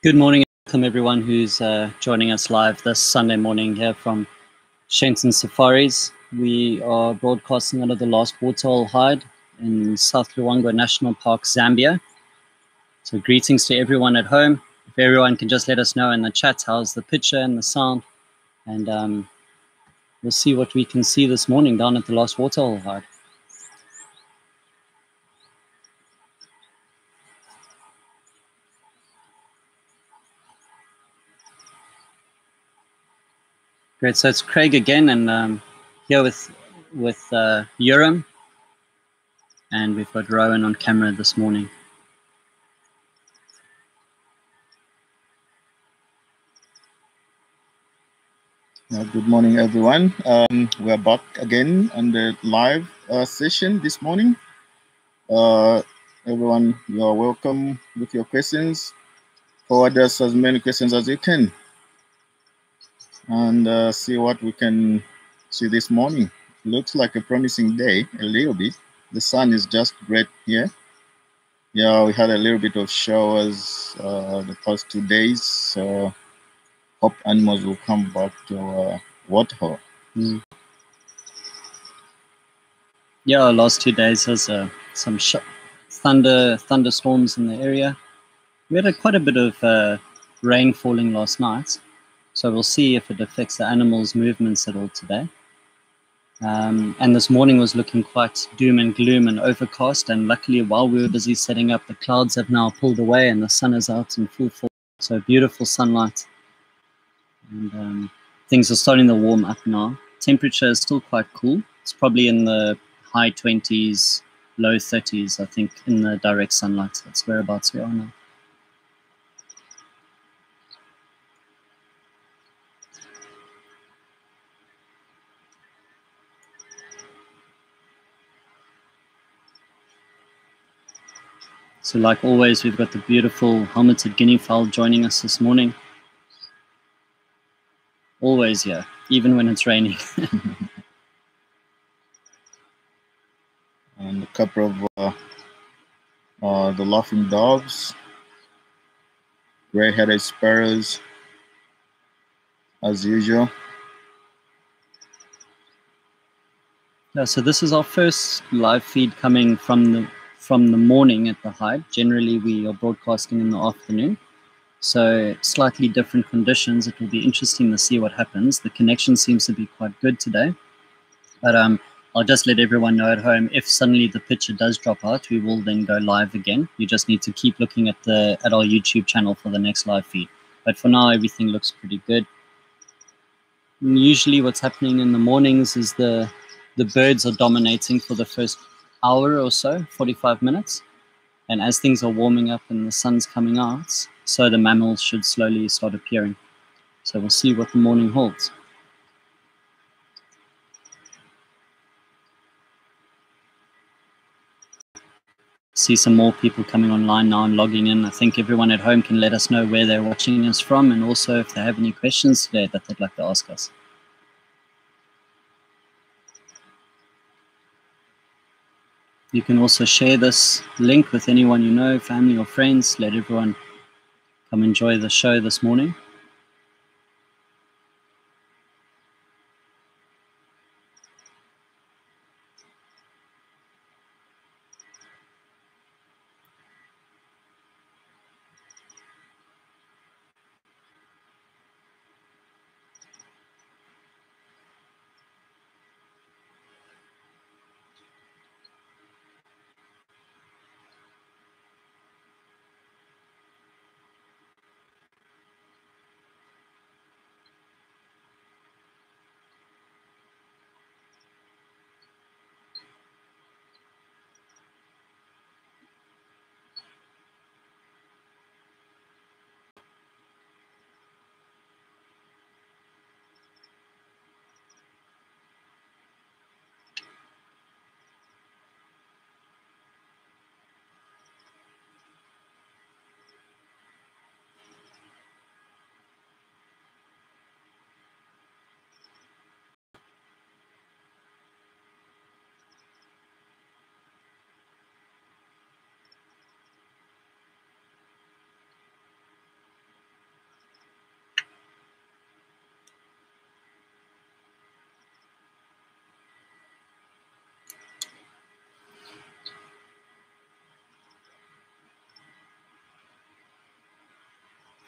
Good morning, welcome everyone who's joining us live this Sunday morning here from Shenton Safaris. We are broadcasting out of the last Waterhole hide in South Luangwa National Park, Zambia. So greetings to everyone at home. If everyone can just let us know in the chat how's the picture and the sound, and we'll see what we can see this morning down at the last Waterhole hide. Great, so it's Craig again, and here with Urim, and we've got Rowan on camera this morning. Good morning, everyone. We are back again on the live session this morning. Everyone, you are welcome with your questions. Forward us as many questions as you can, and see what we can see this morning. Looks like a promising day, a little bit. The sun is just great here. Yeah, we had a little bit of showers the past 2 days, so hope animals will come back to Waterhole. Yeah, last 2 days has some thunderstorms in the area. We had quite a bit of rain falling last night, so we'll see if it affects the animals' movements at all today. And this morning was looking quite doom and gloom and overcast, and luckily while we were busy setting up, the clouds have now pulled away and the sun is out in full force. So beautiful sunlight, and things are starting to warm up now. Temperature is still quite cool. It's probably in the high 20s, low 30s, I think, in the direct sunlight. That's whereabouts we are now. So like always, we've got the beautiful helmeted guinea fowl joining us this morning. Always here, even when it's raining. And a couple of the laughing doves, gray-headed sparrows, as usual. Yeah, so this is our first live feed coming from the morning at the hide. Generally, we are broadcasting in the afternoon. So slightly different conditions. It will be interesting to see what happens. The connection seems to be quite good today. But I'll just let everyone know at home, if suddenly the picture does drop out, we will then go live again. You just need to keep looking at our YouTube channel for the next live feed. But for now, everything looks pretty good. And usually what's happening in the mornings is the birds are dominating for the first hour or so, 45 minutes. And as things are warming up and the sun's coming out, so the mammals should slowly start appearing. So we'll see what the morning holds. see some more people coming online now and logging in. I think everyone at home can let us know where they're watching us from, and also if they have any questions today that they'd like to ask us. You can also share this link with anyone you know, family or friends. Let everyone come enjoy the show this morning.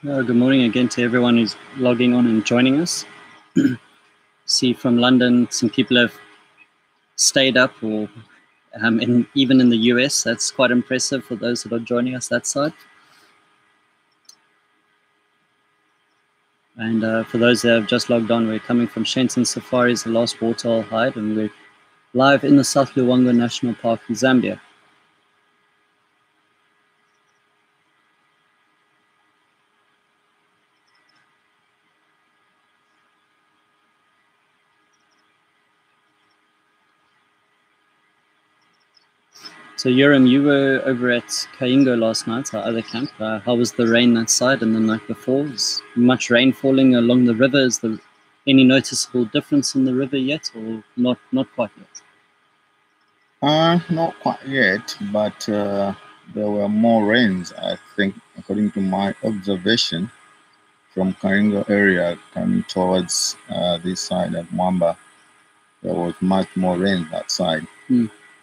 Good morning again to everyone who's logging on and joining us. See from London, some people have stayed up, or even in the US. That's quite impressive for those that are joining us that side. And for those that have just logged on, we're coming from Shenton Safari's The Last Waterhole Hide, and we're live in the South Luangwa National Park in Zambia. So Yoram, you were over at Kaingo last night, our other camp. How was the rain that side and the night before? Was much rain falling along the river? Is there any noticeable difference in the river yet, or not quite yet? Not quite yet, but there were more rains, I think, according to my observation from Kaingo area coming towards this side of Mwamba. There was much more rain that side.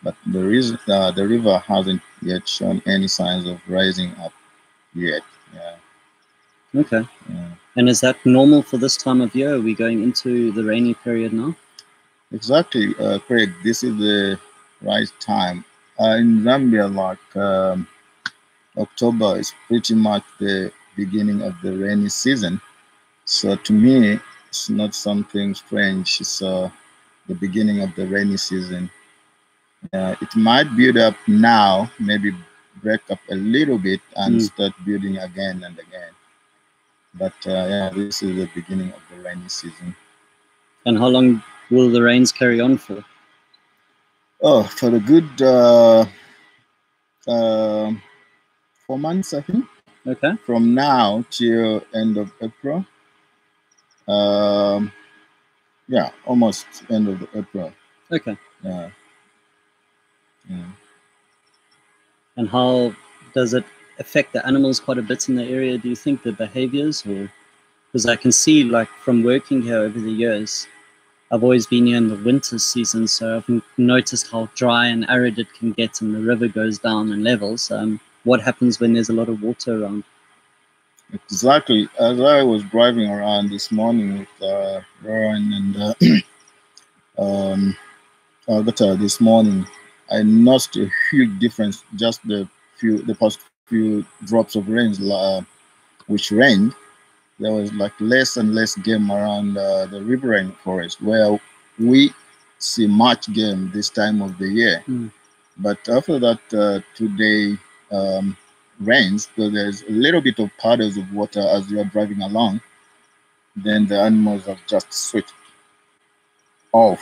But the river hasn't yet shown any signs of rising up yet. Yeah. Okay. Yeah. And is that normal for this time of year? Are we going into the rainy period now? Exactly, Craig. This is the right time. In Zambia, like October is pretty much the beginning of the rainy season. So to me, it's not something strange. It's the beginning of the rainy season. It might build up now, maybe break up a little bit and start building again and again. But yeah, this is the beginning of the rainy season. And how long will the rains carry on for? Oh, for a good 4 months, I think. Okay. From now till end of April. Yeah, almost end of April. Okay. Yeah. And how does it affect the animals quite a bit in the area? Do you think the behaviors, or because I can see, like, from working here over the years, I've always been here in the winter season, so I've noticed how dry and arid it can get, and the river goes down and levels. What happens when there's a lot of water around? Exactly. As I was driving around this morning with Rowan and Agatha this morning, I noticed a huge difference. Just the past few drops of rain, which rained, there was like less and less game around the riverine forest, where we see much game this time of the year. But after that today rains, so there's a little bit of puddles of water as you're driving along, then the animals have just switched off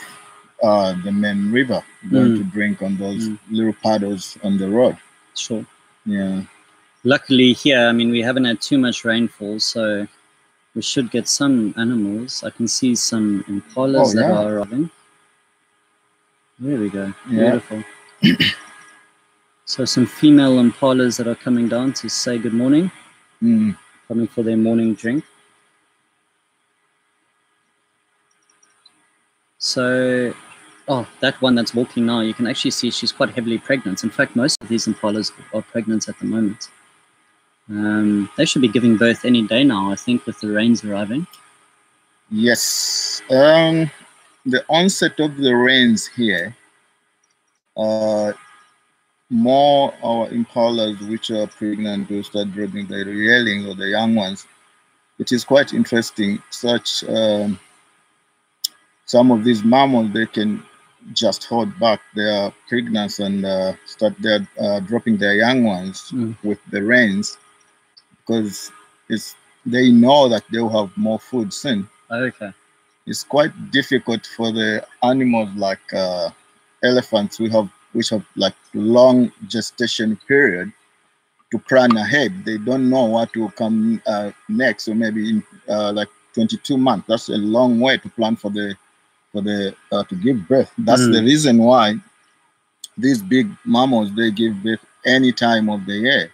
the main river, going to drink on those little puddles on the road. Sure. Yeah. Luckily here, I mean, we haven't had too much rainfall, so we should get some animals. I can see some impalas that are arriving. There we go. Yeah. Beautiful. So some female impalas that are coming down to say good morning, coming for their morning drink. So, oh, that one that's walking now, you can actually see she's quite heavily pregnant. In fact, most of these impalas are pregnant at the moment. They should be giving birth any day now, I think, with the rains arriving. Yes. The onset of the rains here, more our impalas which are pregnant will start dropping their yearlings or the young ones, which is quite interesting. Such some of these mammals, they can just hold back their pregnancy and start their dropping their young ones with the rains, because they know that they'll have more food soon. Okay. It's quite difficult for the animals like elephants which have like long gestation period to plan ahead. They don't know what will come next, or maybe in like 22 months. That's a long way to plan for the to give birth. That's the reason why these big mammals, they give birth any time of the year.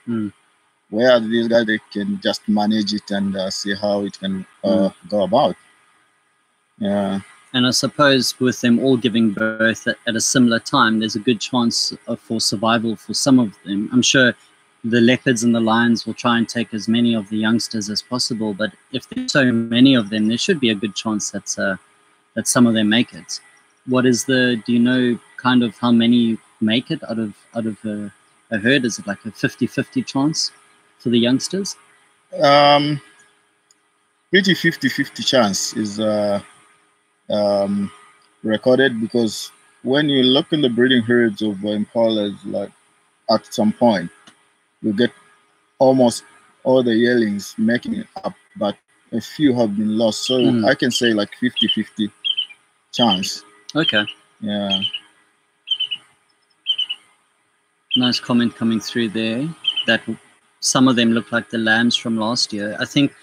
Where these guys, they can just manage it and see how it can go about. Yeah. And I suppose with them all giving birth at a similar time, there's a good chance for survival for some of them. I'm sure the leopards and the lions will try and take as many of the youngsters as possible, but if there's so many of them, there should be a good chance that some of them make it. What is do you know kind of how many make it out of a herd? Is it like a 50-50 chance for the youngsters? Pretty 50-50 chance is recorded, because when you look in the breeding herds of impalas, like at some point you get almost all the yearlings making it up, but a few have been lost. So I can say like 50-50 chance. Okay. Yeah. Nice comment coming through there, that some of them look like the lambs from last year. I think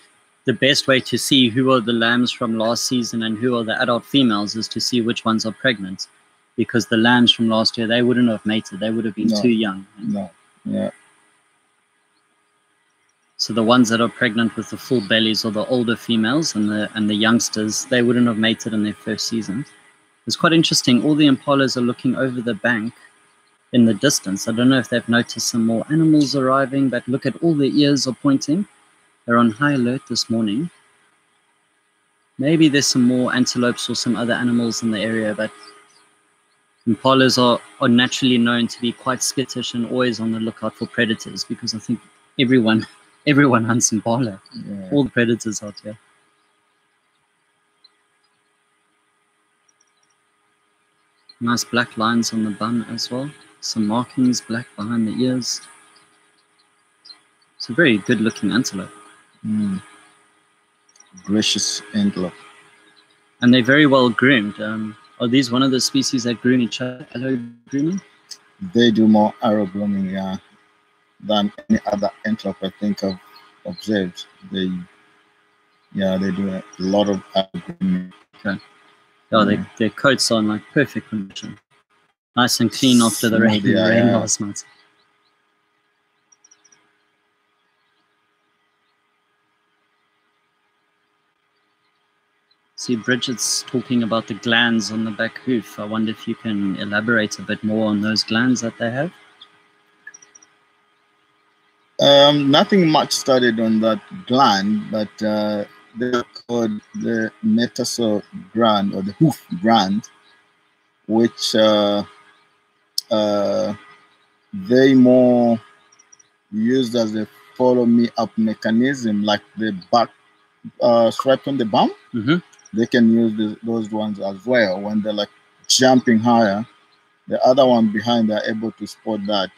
the best way to see who are the lambs from last season and who are the adult females is to see which ones are pregnant, because the lambs from last year, they wouldn't have mated. They would have been too young. No. Yeah. So the ones that are pregnant with the full bellies are the older females, and the youngsters, they wouldn't have mated in their first season. It's quite interesting. All the impalas are looking over the bank in the distance. I don't know if they've noticed some more animals arriving, but look at all the ears are pointing. They're on high alert this morning. Maybe there's some more antelopes or some other animals in the area, but impalas are naturally known to be quite skittish and always on the lookout for predators, because I think everyone hunts impala. Yeah. All the predators out here. Nice black lines on the bum as well. Some markings black behind the ears. It's a very good looking antelope. Gracious antelope. And they're very well groomed. Are these one of the species that groom each other, arrow grooming? They do more arrow grooming, yeah, than any other antelope I think I've observed. They do a lot of arrow grooming. Okay. Yeah, their coats are in like perfect condition. Nice and clean after the rain last night. See, Bridget's talking about the glands on the back hoof. I wonder if you can elaborate a bit more on those glands that they have. Nothing much studied on that gland, but they're called the metatarsal gland or the hoof gland, which they more used as a follow me up mechanism, like the back stripe on the bum. They can use those ones as well when they're like jumping higher. The other one behind, they're able to spot that.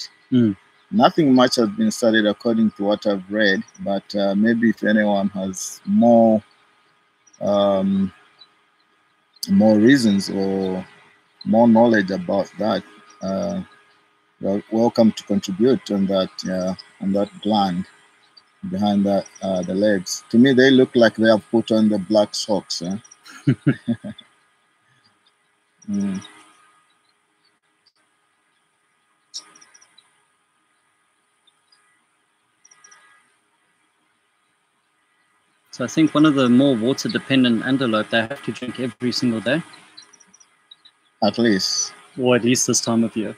Nothing much has been studied according to what I've read, but maybe if anyone has more reasons or more knowledge about that, you're welcome to contribute on that gland behind the legs. To me, they look like they have put on the black socks. Mm. So I think one of the more water-dependent antelope, they have to drink every single day. At least. Or at least this time of year.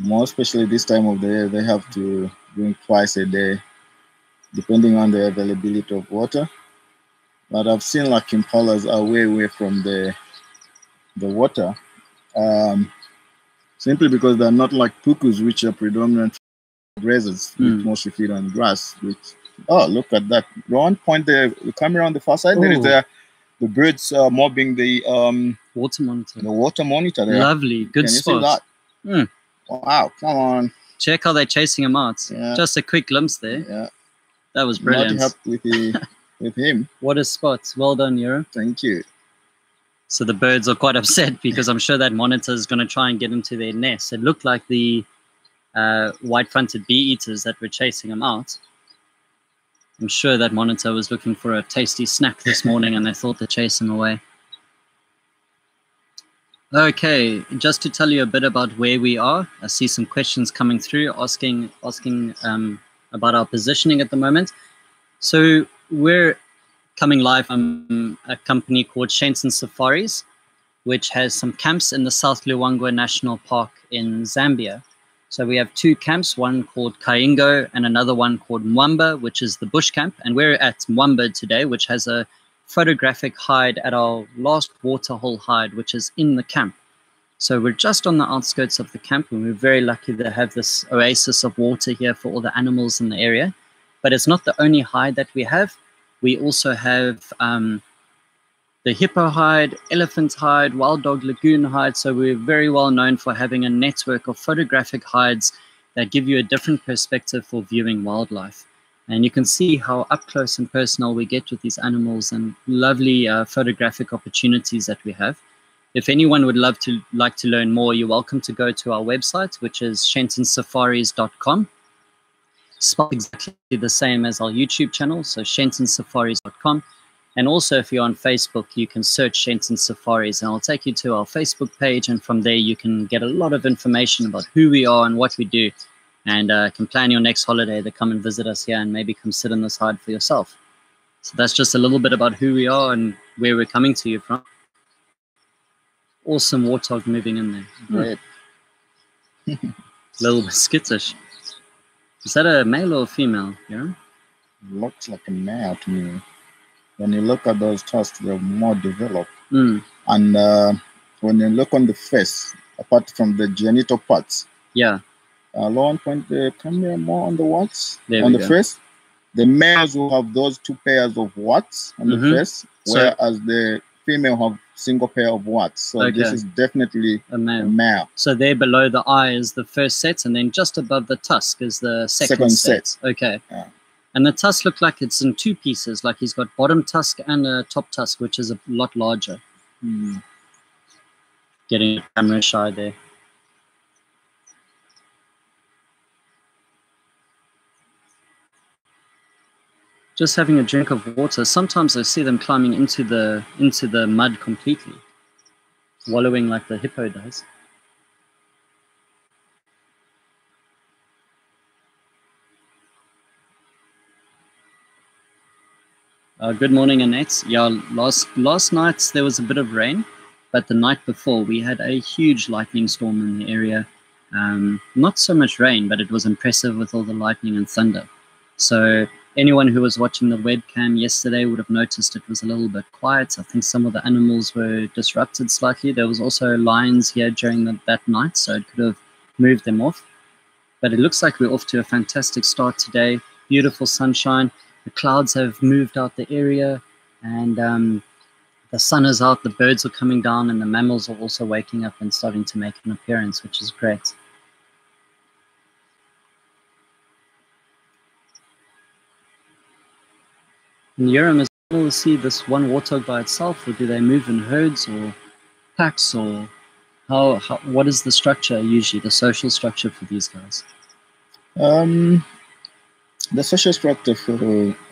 More especially this time of the year, they have to drink twice a day, depending on the availability of water. But I've seen like impalas are way away from the water, simply because they're not like pukus, which are predominant grazers, which mostly feed on grass. Oh, look at that! Ron, point the camera on the far side. There is the birds mobbing the water monitor. The water monitor there. Lovely, good spot. Can you see that? Wow, come on. Check how they're chasing him out. Yeah. Just a quick glimpse there. Yeah. That was brilliant. Not happy with him. What a spot. Well done, Euro. Thank you. So the birds are quite upset because I'm sure that monitor is going to try and get into their nest. It looked like the white-fronted bee-eaters that were chasing them out. I'm sure that monitor was looking for a tasty snack this morning and they thought to chase him away. Okay, just to tell you a bit about where we are, I see some questions coming through asking about our positioning at the moment. So we're coming live from a company called Shenton Safaris, which has some camps in the South Luangwa National Park in Zambia. So we have two camps, one called Kaingo and another one called Mwamba, which is the bush camp. And we're at Mwamba today, which has a photographic hide at our last Waterhole hide, which is in the camp. So we're just on the outskirts of the camp, and we're very lucky to have this oasis of water here for all the animals in the area. But it's not the only hide that we have. We also have the hippo hide, elephant hide, wild dog lagoon hide. So we're very well known for having a network of photographic hides that give you a different perspective for viewing wildlife. And you can see how up close and personal we get with these animals and lovely photographic opportunities that we have. If anyone would like to learn more, you're welcome to go to our website, which is shentonsafaris.com. Spelled exactly the same as our YouTube channel, so shentonsafaris.com. And also, if you're on Facebook, you can search Shenton Safaris, and I'll take you to our Facebook page, and from there you can get a lot of information about who we are and what we do, and can plan your next holiday to come and visit us here and maybe come sit in this hide for yourself. So that's just a little bit about who we are and where we're coming to you from. Awesome warthog moving in there. Great. A little bit skittish. Is that a male or a female? Yeah. Looks like a male to me. When you look at those tusks, they're more developed. And when you look on the face, apart from the genital parts, Lauren, point the camera more on the warts on the face. The males will have those two pairs of warts on the face, whereas the female have single pair of warts. So this is definitely a male. So there below the eye is the first set, and then just above the tusk is the second set. Okay. Yeah. And the tusk looked like it's in two pieces, like he's got bottom tusk and a top tusk, which is a lot larger. Getting camera shy there. Just having a drink of water. Sometimes I see them climbing into the mud completely, wallowing like the hippo does. Good morning, Annette. Yeah, last night there was a bit of rain, but the night before we had a huge lightning storm in the area. Not so much rain, but it was impressive with all the lightning and thunder. So anyone who was watching the webcam yesterday would have noticed it was a little bit quiet. I think some of the animals were disrupted slightly. There was also lions here during that night, so it could have moved them off. But it looks like we're off to a fantastic start today. Beautiful sunshine. The clouds have moved out the area, and the sun is out, the birds are coming down, and the mammals are also waking up and starting to make an appearance, which is great. In Urim, is it able to see this one warthog by itself, or do they move in herds or packs, or What is the structure usually, the social structure for these guys? The social structure for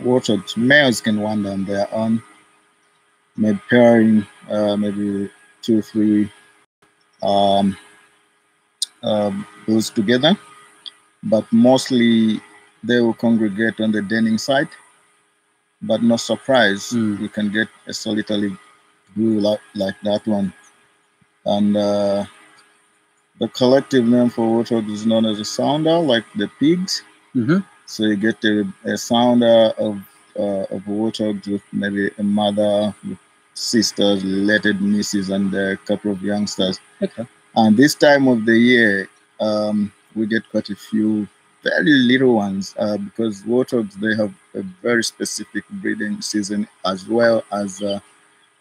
warthogs, males can wander on their own, maybe pairing, maybe 2 or 3 bulls together, but mostly they will congregate on the denning side. But no surprise, you can get a solitary bull like that one. And the collective name for warthog is known as a sounder, like the pigs. So you get a sounder of warthogs with maybe a mother, with sisters, related nieces, and a couple of youngsters. Okay. And this time of the year, we get quite a few very little ones because warthogs, they have a very specific breeding season as well as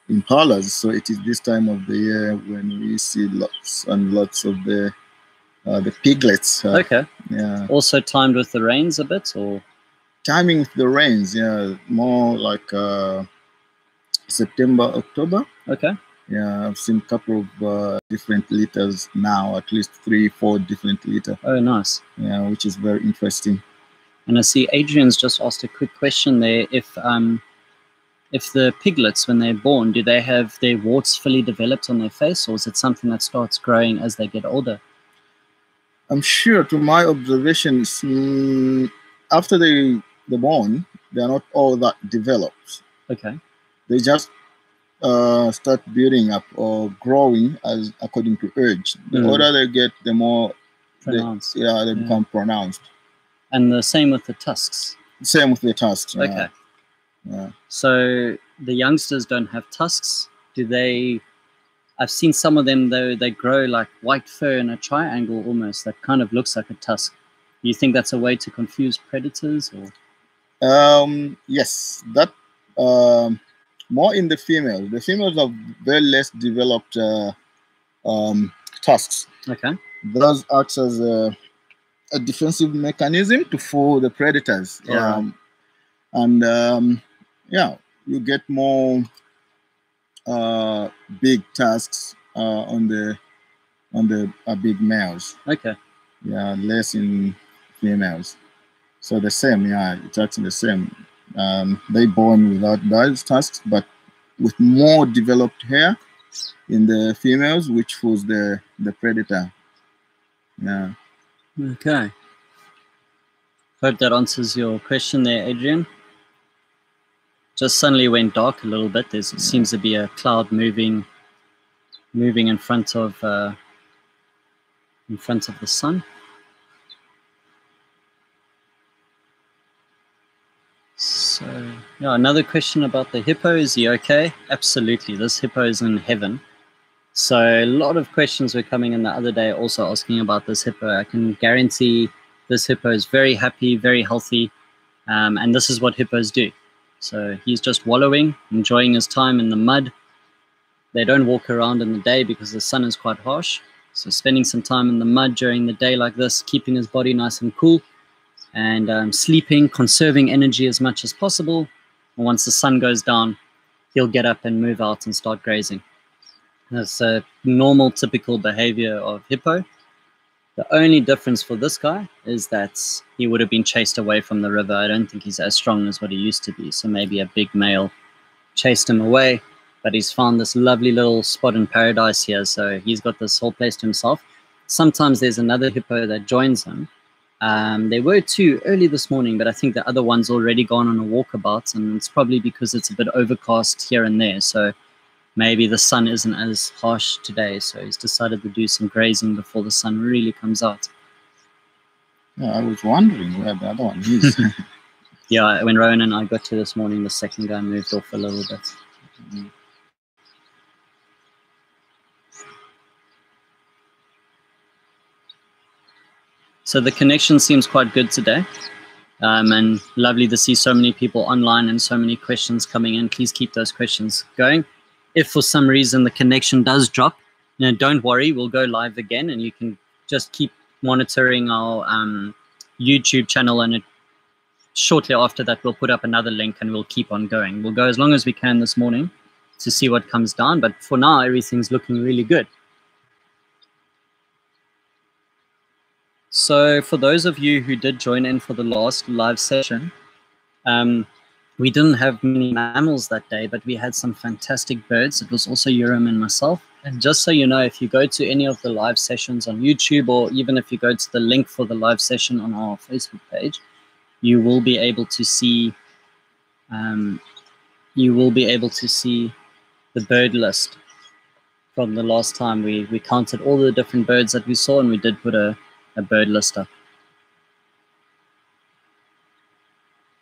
impalas. So it is this time of the year when we see lots and lots of the piglets. Okay. Yeah. Also timed with the rains a bit, or timing with the rains? Yeah, more like September, October. Okay. Yeah, I've seen a couple of different litters now, at least 3, 4 different litter. Oh, nice. Yeah, which is very interesting. And I see Adrian's just asked a quick question there. If the piglets, when they're born, do they have their warts fully developed on their face, or is it something that starts growing as they get older? I'm sure, to my observations, after they're born, they're not all that developed. Okay. They just start building up or growing as according to age. The older they get, the more pronounced. They become pronounced. And the same with the tusks. Same with the tusks. Okay. Yeah. So the youngsters don't have tusks. Do they? I've seen some of them though. They grow like white fur in a triangle almost. That kind of looks like a tusk. Do you think that's a way to confuse predators, or? Yes, that more in the females. The females have very less developed tusks. Okay. Those acts as a defensive mechanism to fool the predators. And yeah, you get more big tusks on the big males. Okay. Yeah, less in females. So the same, yeah, it's actually the same. They born without those tusks, but with more developed hair in the females, which was the predator. Yeah. Okay. Hope that answers your question there, Adrian. Just suddenly went dark a little bit. There seems to be a cloud moving in front of the sun. So yeah, another question about the hippo. Is he okay? Absolutely. This hippo is in heaven. So a lot of questions were coming in the other day also asking about this hippo. I can guarantee this hippo is very happy, very healthy, and this is what hippos do. So he's just wallowing, enjoying his time in the mud. They don't walk around in the day because the sun is quite harsh. So spending some time in the mud during the day like this, keeping his body nice and cool, and sleeping, conserving energy as much as possible. And once the sun goes down, he'll get up and move out and start grazing. That's a normal, typical behavior of hippo. The only difference for this guy is that he would have been chased away from the river. I don't think he's as strong as what he used to be. So maybe a big male chased him away, but he's found this lovely little spot in paradise here. So he's got this whole place to himself. Sometimes there's another hippo that joins him. There were 2 early this morning, but I think the other one's already gone on a walkabout, and it's probably because it's a bit overcast here and there. So maybe the sun isn't as harsh today, so he's decided to do some grazing before the sun really comes out. Yeah, I was wondering where the other one is. Yeah, when Rowan and I got to this morning, the second guy moved off a little bit. So the connection seems quite good today. And lovely to see so many people online and so many questions coming in. Please keep those questions going. If for some reason the connection does drop, don't worry, we'll go live again, and you can just keep monitoring our YouTube channel, and shortly after that we'll put up another link and we'll keep on going. We'll go as long as we can this morning to see what comes down, but for now everything's looking really good. So for those of you who did join in for the last live session, we didn't have many mammals that day, but we had some fantastic birds. It was also Urim and myself. And just so you know, if you go to any of the live sessions on YouTube, or even if you go to the link for the live session on our Facebook page, you will be able to see the bird list from the last time. We counted all the different birds that we saw, and we did put a bird list up.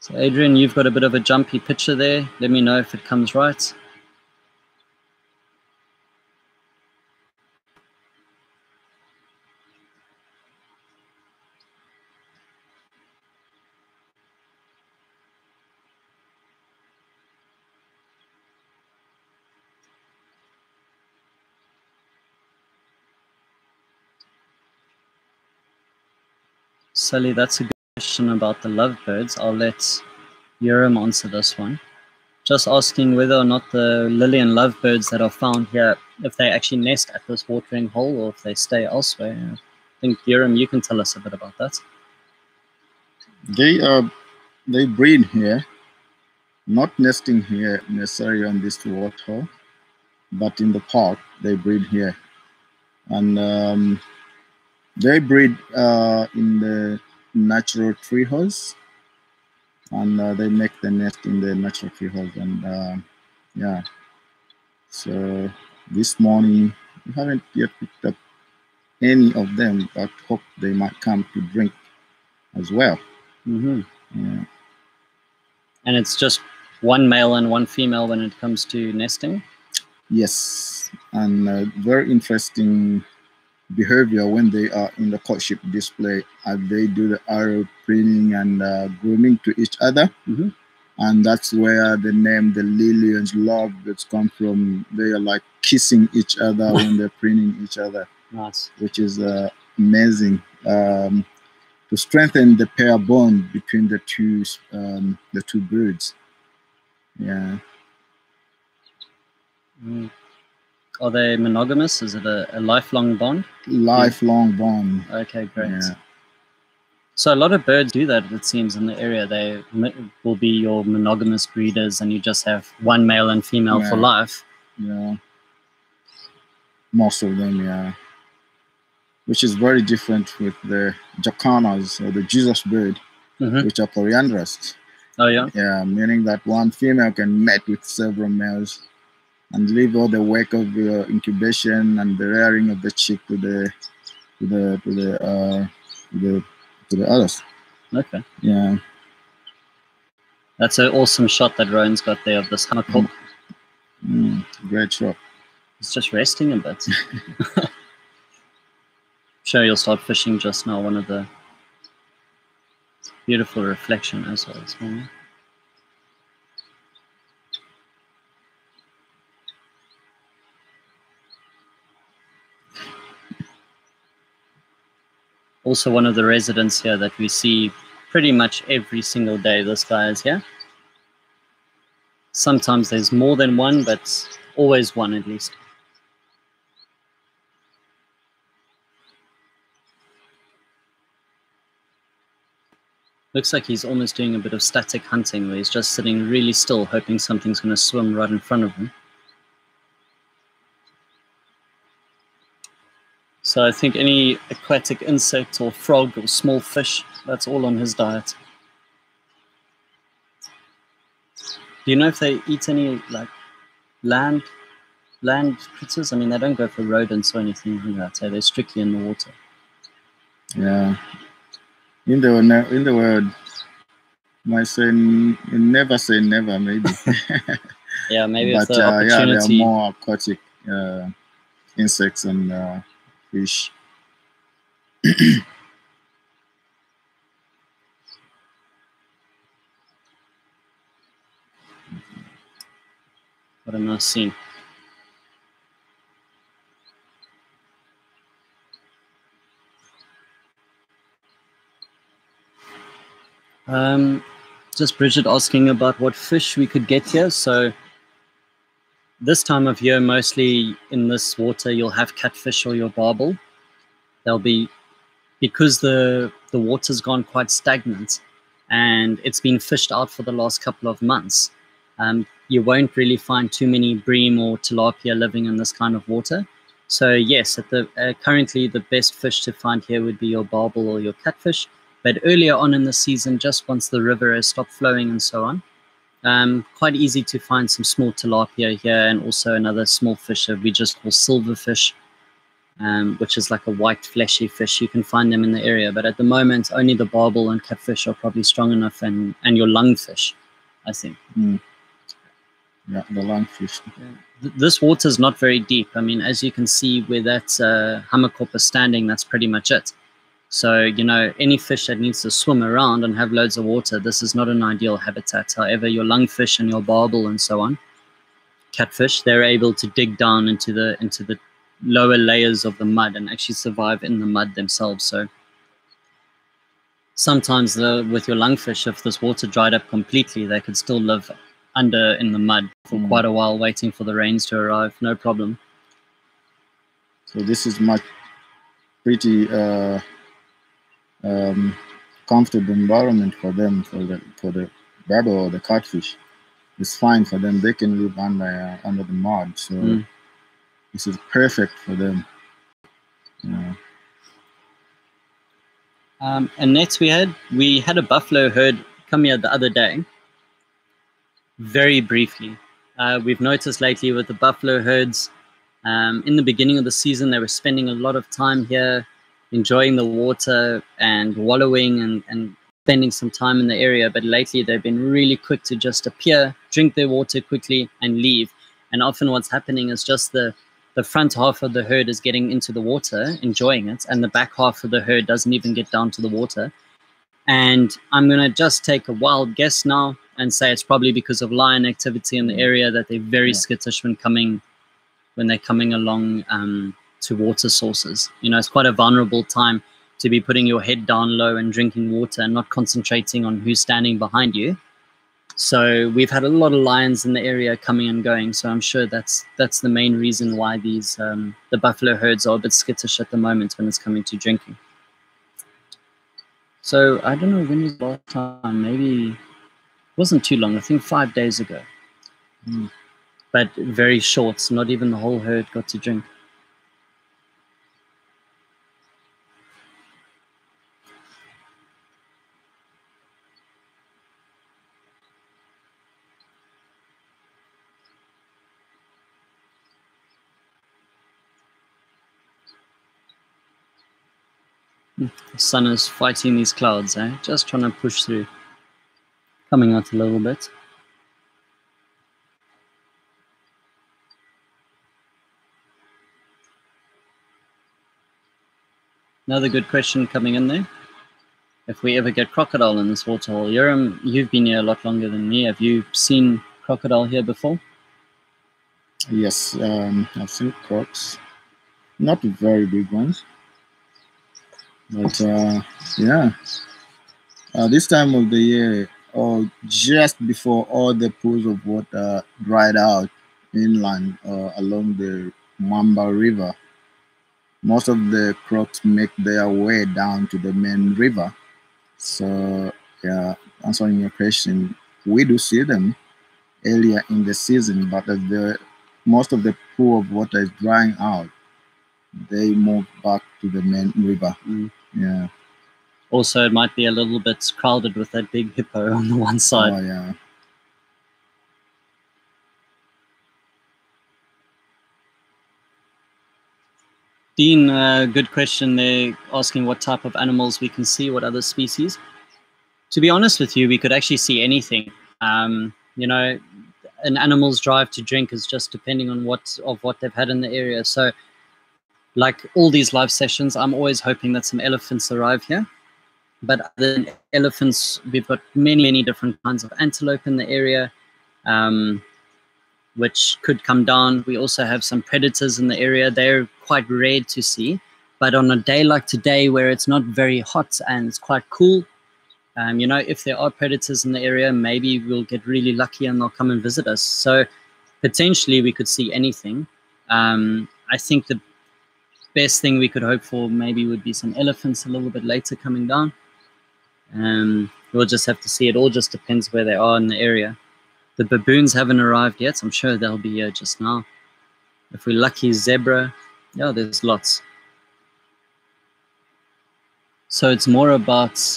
So Adrian, you've got a bit of a jumpy picture there. Let me know if it comes right. Sally, that's a good question about the lovebirds. I'll let Urim answer this one. Just asking whether or not the Lillian lovebirds that are found here, if they actually nest at this watering hole or if they stay elsewhere. I think, Urim, you can tell us a bit about that. They breed here, not nesting here necessarily on this waterhole, but in the park they breed here, and they breed in the natural tree holes, and they make the nest in the natural tree holes. And yeah, so this morning we haven't yet picked up any of them, but hope they might come to drink as well. Mm-hmm. Yeah. And it's just one male and one female when it comes to nesting? Yes, and very interesting behavior when they are in the courtship display, and they do the arrow preening and grooming to each other. Mm-hmm. And that's where the name the Lillian's lovebirds come from. They are like kissing each other when they're preening each other. Nice. Which is amazing, to strengthen the pair bond between the two birds. Yeah. Mm. Are they monogamous? Is it a lifelong bond? Lifelong bond. Okay, great. Yeah. So a lot of birds do that, it seems, in the area. They will be your monogamous breeders, and you just have one male and female for life. Yeah. Most of them, yeah. Which is very different with the jacanas, or the Jesus bird, Mm-hmm. which are polyandrous. Oh, yeah? Yeah, meaning that one female can mate with several males and leave all the work of the incubation and the rearing of the chick to the others. Okay. Yeah. That's an awesome shot that Rowan's got there of this hammock hook. Great shot. It's just resting a bit. I'm sure you'll start fishing just now. One of the beautiful reflection as well this morning. Also one of the residents here that we see pretty much every single day. This guy is here. Sometimes there's more than one, but always one at least. Looks like he's almost doing a bit of static hunting, where he's just sitting really still, hoping something's going to swim right in front of him. So I think any aquatic insect or frog or small fish, that's all on his diet. Do you know if they eat any like land critters? I mean, they don't go for rodents or anything like that. So they're strictly in the water. Yeah. In the world, might say never say never, maybe. Yeah, maybe but it's the opportunity. yeah, there are more aquatic insects and fish. What a nice scene. Just Bridget asking about what fish we could get here. So this time of year, mostly in this water, you'll have catfish or your barbel. They'll be because the water's gone quite stagnant and it's been fished out for the last couple of months, you won't really find too many bream or tilapia living in this kind of water. So yes, currently the best fish to find here would be your barbel or your catfish. But earlier on in the season, just once the river has stopped flowing and so on, quite easy to find some small tilapia here, and also another small fish that we just call silverfish, which is like a white fleshy fish. You can find them in the area, but at the moment only the barbel and catfish are probably strong enough, and your lungfish, I think. Yeah, the lungfish. This water is not very deep. I mean, as you can see where that hammerkop is standing, that's pretty much it. So, you know, any fish that needs to swim around and have loads of water, this is not an ideal habitat. However, your lungfish and your barbel and so on, catfish, they're able to dig down into the lower layers of the mud and actually survive in the mud themselves. So sometimes with your lungfish, if this water dried up completely, they could still live under in the mud for quite a while, waiting for the rains to arrive, no problem. So this is pretty comfortable environment for them, for the barbel or the catfish. It's fine for them. They can live under the mud. So this is perfect for them. Yeah. And next we had a buffalo herd come here the other day. Very briefly, we've noticed lately with the buffalo herds, in the beginning of the season, they were spending a lot of time here, enjoying the water and wallowing and spending some time in the area. But lately, they've been really quick to just appear, drink their water quickly, and leave. And often what's happening is just the front half of the herd is getting into the water, enjoying it, and the back half of the herd doesn't even get down to the water. And I'm going to just take a wild guess now and say it's probably because of lion activity in the area that they're very skittish when they're coming along to water sources. You know, it's quite a vulnerable time to be putting your head down low and drinking water and not concentrating on who's standing behind you. So we've had a lot of lions in the area coming and going. So I'm sure that's the main reason why these the buffalo herds are a bit skittish at the moment when it's coming to drinking. So I don't know when was the last time, maybe it wasn't too long, I think 5 days ago. But very short, not even the whole herd got to drink. The sun is fighting these clouds, just trying to push through, coming out a little bit. Another good question coming in there. If we ever get crocodile in this waterhole, Yoram, you've been here a lot longer than me. Have you seen crocodile here before? Yes, I've seen crocs, not very big ones, but yeah, this time of the year, or just before all the pools of water dried out inland along the Mamba River, most of the crocs make their way down to the main river. So, yeah, answering your question, we do see them earlier in the season, but as most of the pool of water is drying out, they move back to the main river. Yeah. Also, it might be a little bit crowded with that big hippo on the one side. Oh, yeah. Dean, good question there, asking what type of animals we can see, what other species. To be honest with you, we could actually see anything. You know, an animal's drive to drink is just depending on what they've had in the area. So, like all these live sessions, I'm always hoping that some elephants arrive here. But other than elephants, we've got many different kinds of antelope in the area, which could come down. We also have some predators in the area. They're quite rare to see. But on a day like today, where it's not very hot and it's quite cool, you know, if there are predators in the area, maybe we'll get really lucky and they'll come and visit us. So potentially we could see anything. I think best thing we could hope for maybe would be some elephants a little bit later coming down. We'll just have to see. It all just depends where they are in the area. The baboons haven't arrived yet. I'm sure they'll be here just now. If we're lucky, zebra. Yeah, there's lots. So it's more about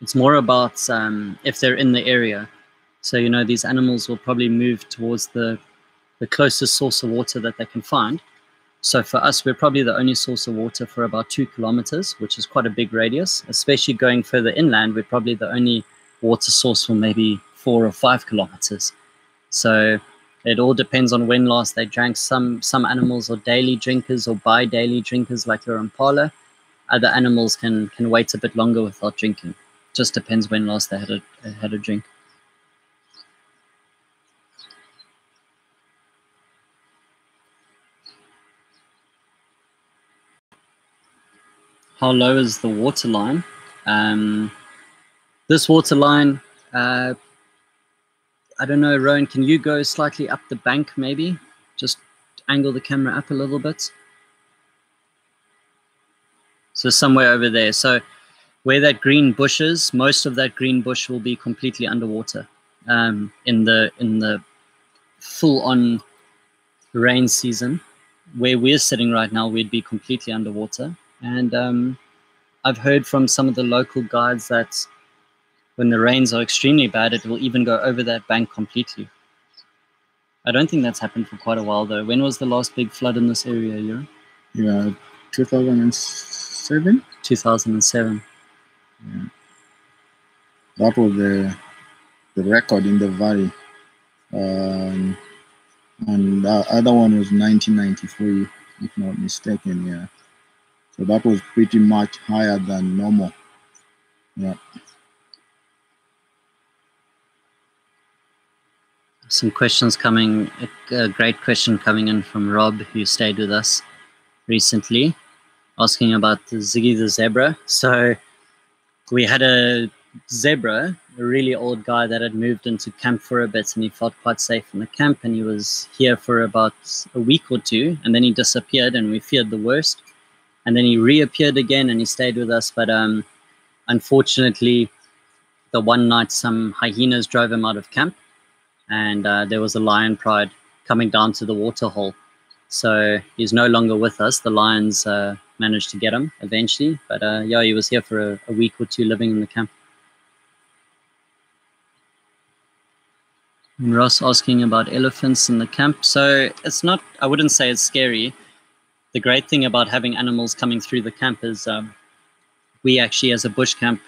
if they're in the area. So, you know, these animals will probably move towards the closest source of water that they can find. So for us, we're probably the only source of water for about 2 kilometers, which is quite a big radius. Especially going further inland, we're probably the only water source for maybe 4 or 5 kilometers. So it all depends on when last they drank. Some animals are daily drinkers or bi-daily drinkers, like your impala. Other animals can wait a bit longer without drinking. Just depends when last they had a drink. How low is the water line? This water line, I don't know, Rowan, can you go slightly up the bank maybe? Just angle the camera up a little bit. So somewhere over there. So where that green bush is, most of that green bush will be completely underwater. In the full-on rain season, where we're sitting right now, we'd be completely underwater. And I've heard from some of the local guides that when the rains are extremely bad, it will even go over that bank completely. I don't think that's happened for quite a while, though. When was the last big flood in this area, Euro? Yeah, 2007. 2007. Yeah. That was the record in the valley. And the other one was 1993, if not mistaken. Yeah. So that was pretty much higher than normal. Yeah. Some questions coming, a great question coming in from Rob, who stayed with us recently, asking about the Ziggy the zebra. So we had a zebra, a really old guy that had moved into camp for a bit, and he felt quite safe in the camp, and he was here for about a week or two, and then he disappeared, and we feared the worst. And then he reappeared again, and he stayed with us, but unfortunately, the one night some hyenas drove him out of camp, and there was a lion pride coming down to the Waterhole. So he's no longer with us. The lions managed to get him eventually, but yeah, he was here for a week or two living in the camp. And Ross asking about elephants in the camp. So it's not, I wouldn't say it's scary. The great thing about having animals coming through the camp is we actually, as a bush camp,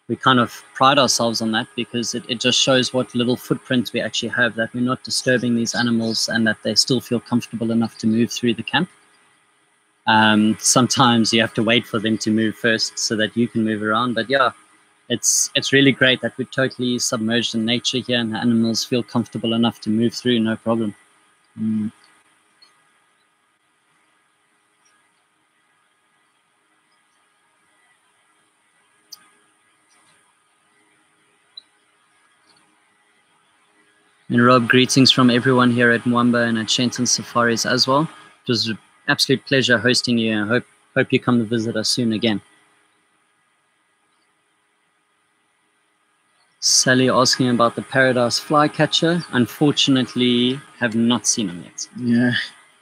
we kind of pride ourselves on that, because it just shows what little footprint we actually have, that we're not disturbing these animals and that they still feel comfortable enough to move through the camp. Sometimes you have to wait for them to move first so that you can move around. But yeah, it's really great that we're totally submerged in nature here, and the animals feel comfortable enough to move through, no problem. And Rob, greetings from everyone here at Mwamba and at Shenton Safaris as well. It was an absolute pleasure hosting you, and I hope you come to visit us soon again. Sally asking about the Paradise flycatcher. Unfortunately, have not seen him yet.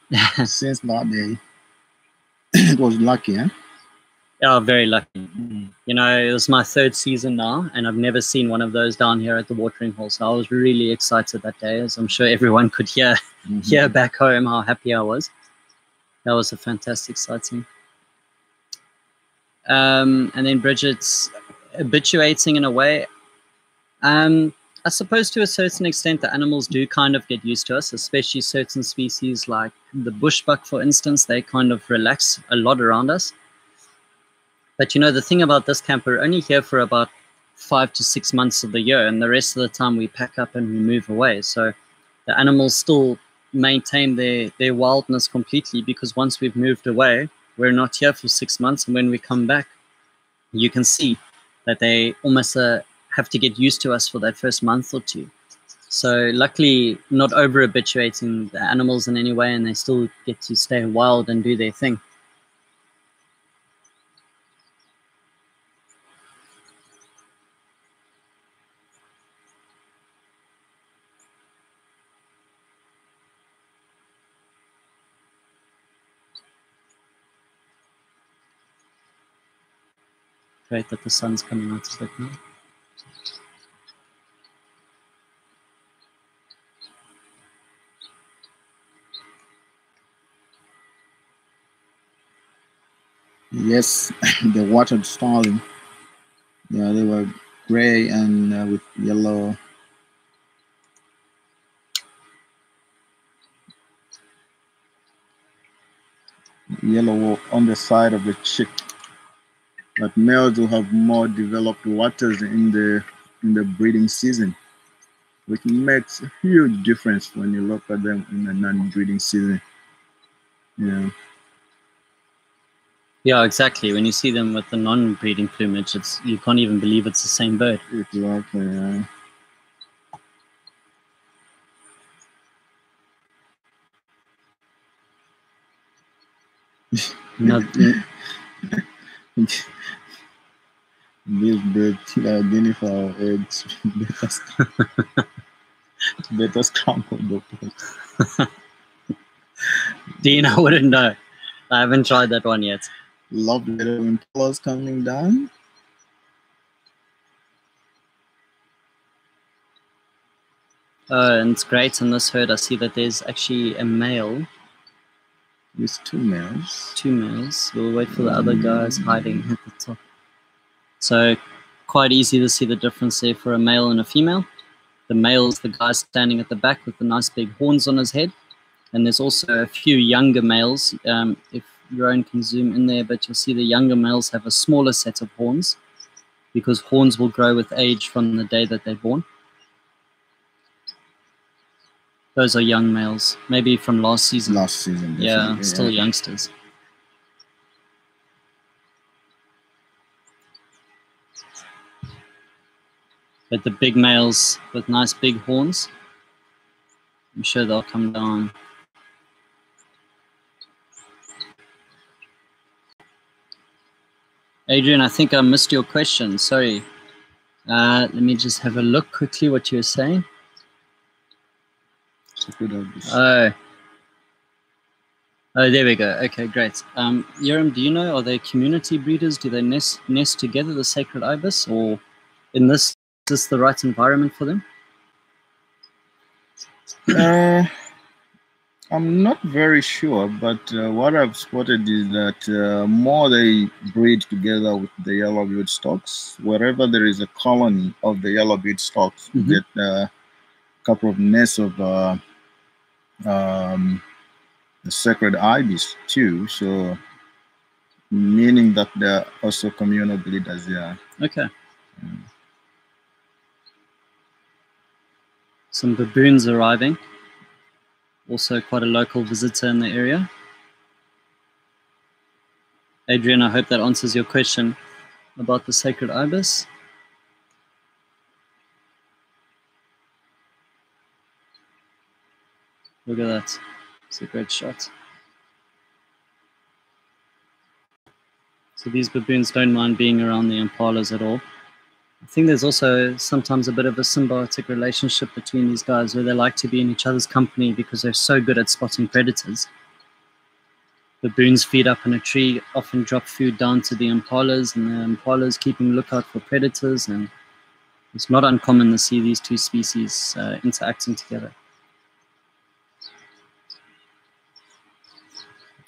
Yeah, since that day, it was lucky, huh? Yeah, very lucky. You know, it was my 3rd season now, and I've never seen one of those down here at the watering hole. So I was really excited that day, as I'm sure everyone could hear back home how happy I was. That was a fantastic sighting. And then Bridget's habituating in a way. I suppose to a certain extent, the animals do kind of get used to us, especially certain species like the bushbuck, for instance. They kind of relax a lot around us. But, you know, the thing about this camp, we're only here for about 5 to 6 months of the year, and the rest of the time we pack up and we move away. So the animals still maintain their wildness completely, because once we've moved away, we're not here for 6 months. And when we come back, you can see that they almost have to get used to us for that first month or two. So luckily, not over-habituating the animals in any way, and they still get to stay wild and do their thing. Great that the sun's coming out a bit now. Yes, the watered starling. Yeah, they were gray and with yellow. Yellow on the side of the chick. But males will have more developed waters in the breeding season, which makes a huge difference when you look at them in the non-breeding season. Yeah. Yeah, exactly. When you see them with the non-breeding plumage, you can't even believe it's the same bird. Exactly. Yeah. Not, These birds, guinea fowl eggs, better scrambled the Dean, I wouldn't know. I haven't tried that one yet. Love little impalas coming down. And it's great in this herd. I see that there's actually a male. There's two males. Two males. We'll wait for the other guys hiding at the top. So quite easy to see the difference there for a male and a female. The male is the guy standing at the back with the nice big horns on his head. And there's also a few younger males. If Rowan can zoom in there, but you'll see the younger males have a smaller set of horns because horns will grow with age from the day that they're born. Those are young males, maybe from last season. Last season, yeah, still youngsters. But the big males with nice big horns, I'm sure they'll come down. Adrian, I think I missed your question. Sorry. Let me just have a look quickly what you were saying. Oh, there we go. Okay, great. Yoram, do you know, are they community breeders? Do they nest together, the sacred ibis, or is this the right environment for them? I'm not very sure, but what I've spotted is that more they breed together with the yellow-billed storks. Wherever there is a colony of the yellow-billed storks, you get a couple of nests of the sacred ibis too. So, meaning that they're also communal breeders. Yeah. Okay. Some baboons arriving. Also quite a local visitor in the area. Adrian, I hope that answers your question about the sacred ibis. Look at that. It's a great shot. So these baboons don't mind being around the impalas at all. I think there's also sometimes a bit of a symbiotic relationship between these guys where they like to be in each other's company because they're so good at spotting predators. Baboons feed up in a tree, often drop food down to the impalas, and the impalas keeping lookout for predators, and it's not uncommon to see these two species interacting together.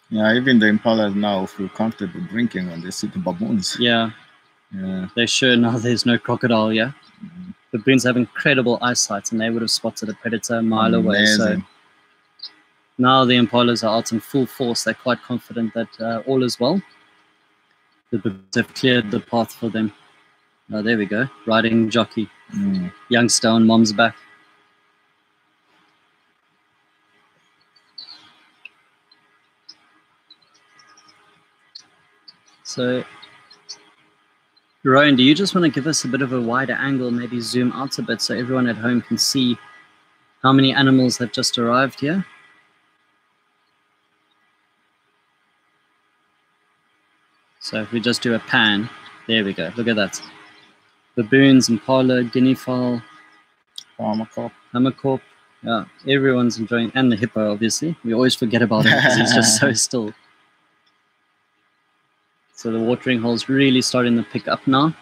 Yeah, even the impalas now feel comfortable drinking when they see the baboons. Yeah. They're sure now there's no crocodile, yeah? Baboons have incredible eyesight, and they would have spotted a predator a mile away. So now the impalas are out in full force. They're quite confident that all is well. The baboons have cleared the path for them. Oh, there we go. Riding jockey. Youngster on mom's back. So, Rowan, do you just want to give us a bit of a wider angle, maybe zoom out a bit so everyone at home can see how many animals have just arrived here? So if we just do a pan, there we go. Look at that. Baboons, impala, guinea fowl, hammercorp. Yeah, everyone's enjoying, and the hippo, obviously. We always forget about him because he's just so still. So the watering hole's really starting to pick up now.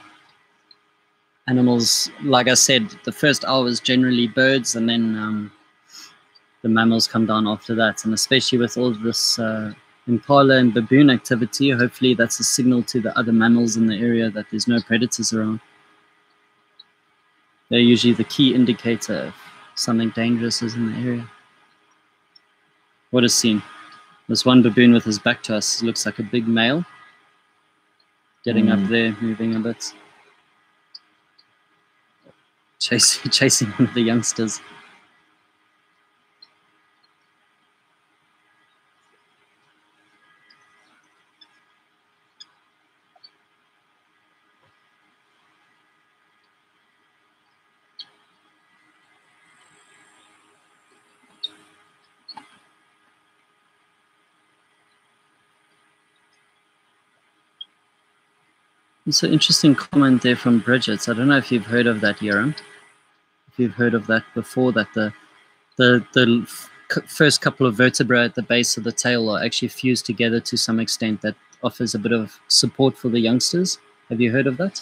Animals, like I said, the first hour is generally birds, and then the mammals come down after that. And especially with all this impala and baboon activity, hopefully that's a signal to the other mammals in the area that there's no predators around. They're usually the key indicator if something dangerous is in the area. What a scene. This one baboon with his back to us looks like a big male. Getting up there, moving a bit. Chasing one of the youngsters. It's an interesting comment there from Bridget. I don't know if you've heard of that, Yoram. If you've heard of that before, that the first couple of vertebrae at the base of the tail are actually fused together to some extent. That offers a bit of support for the youngsters. Have you heard of that?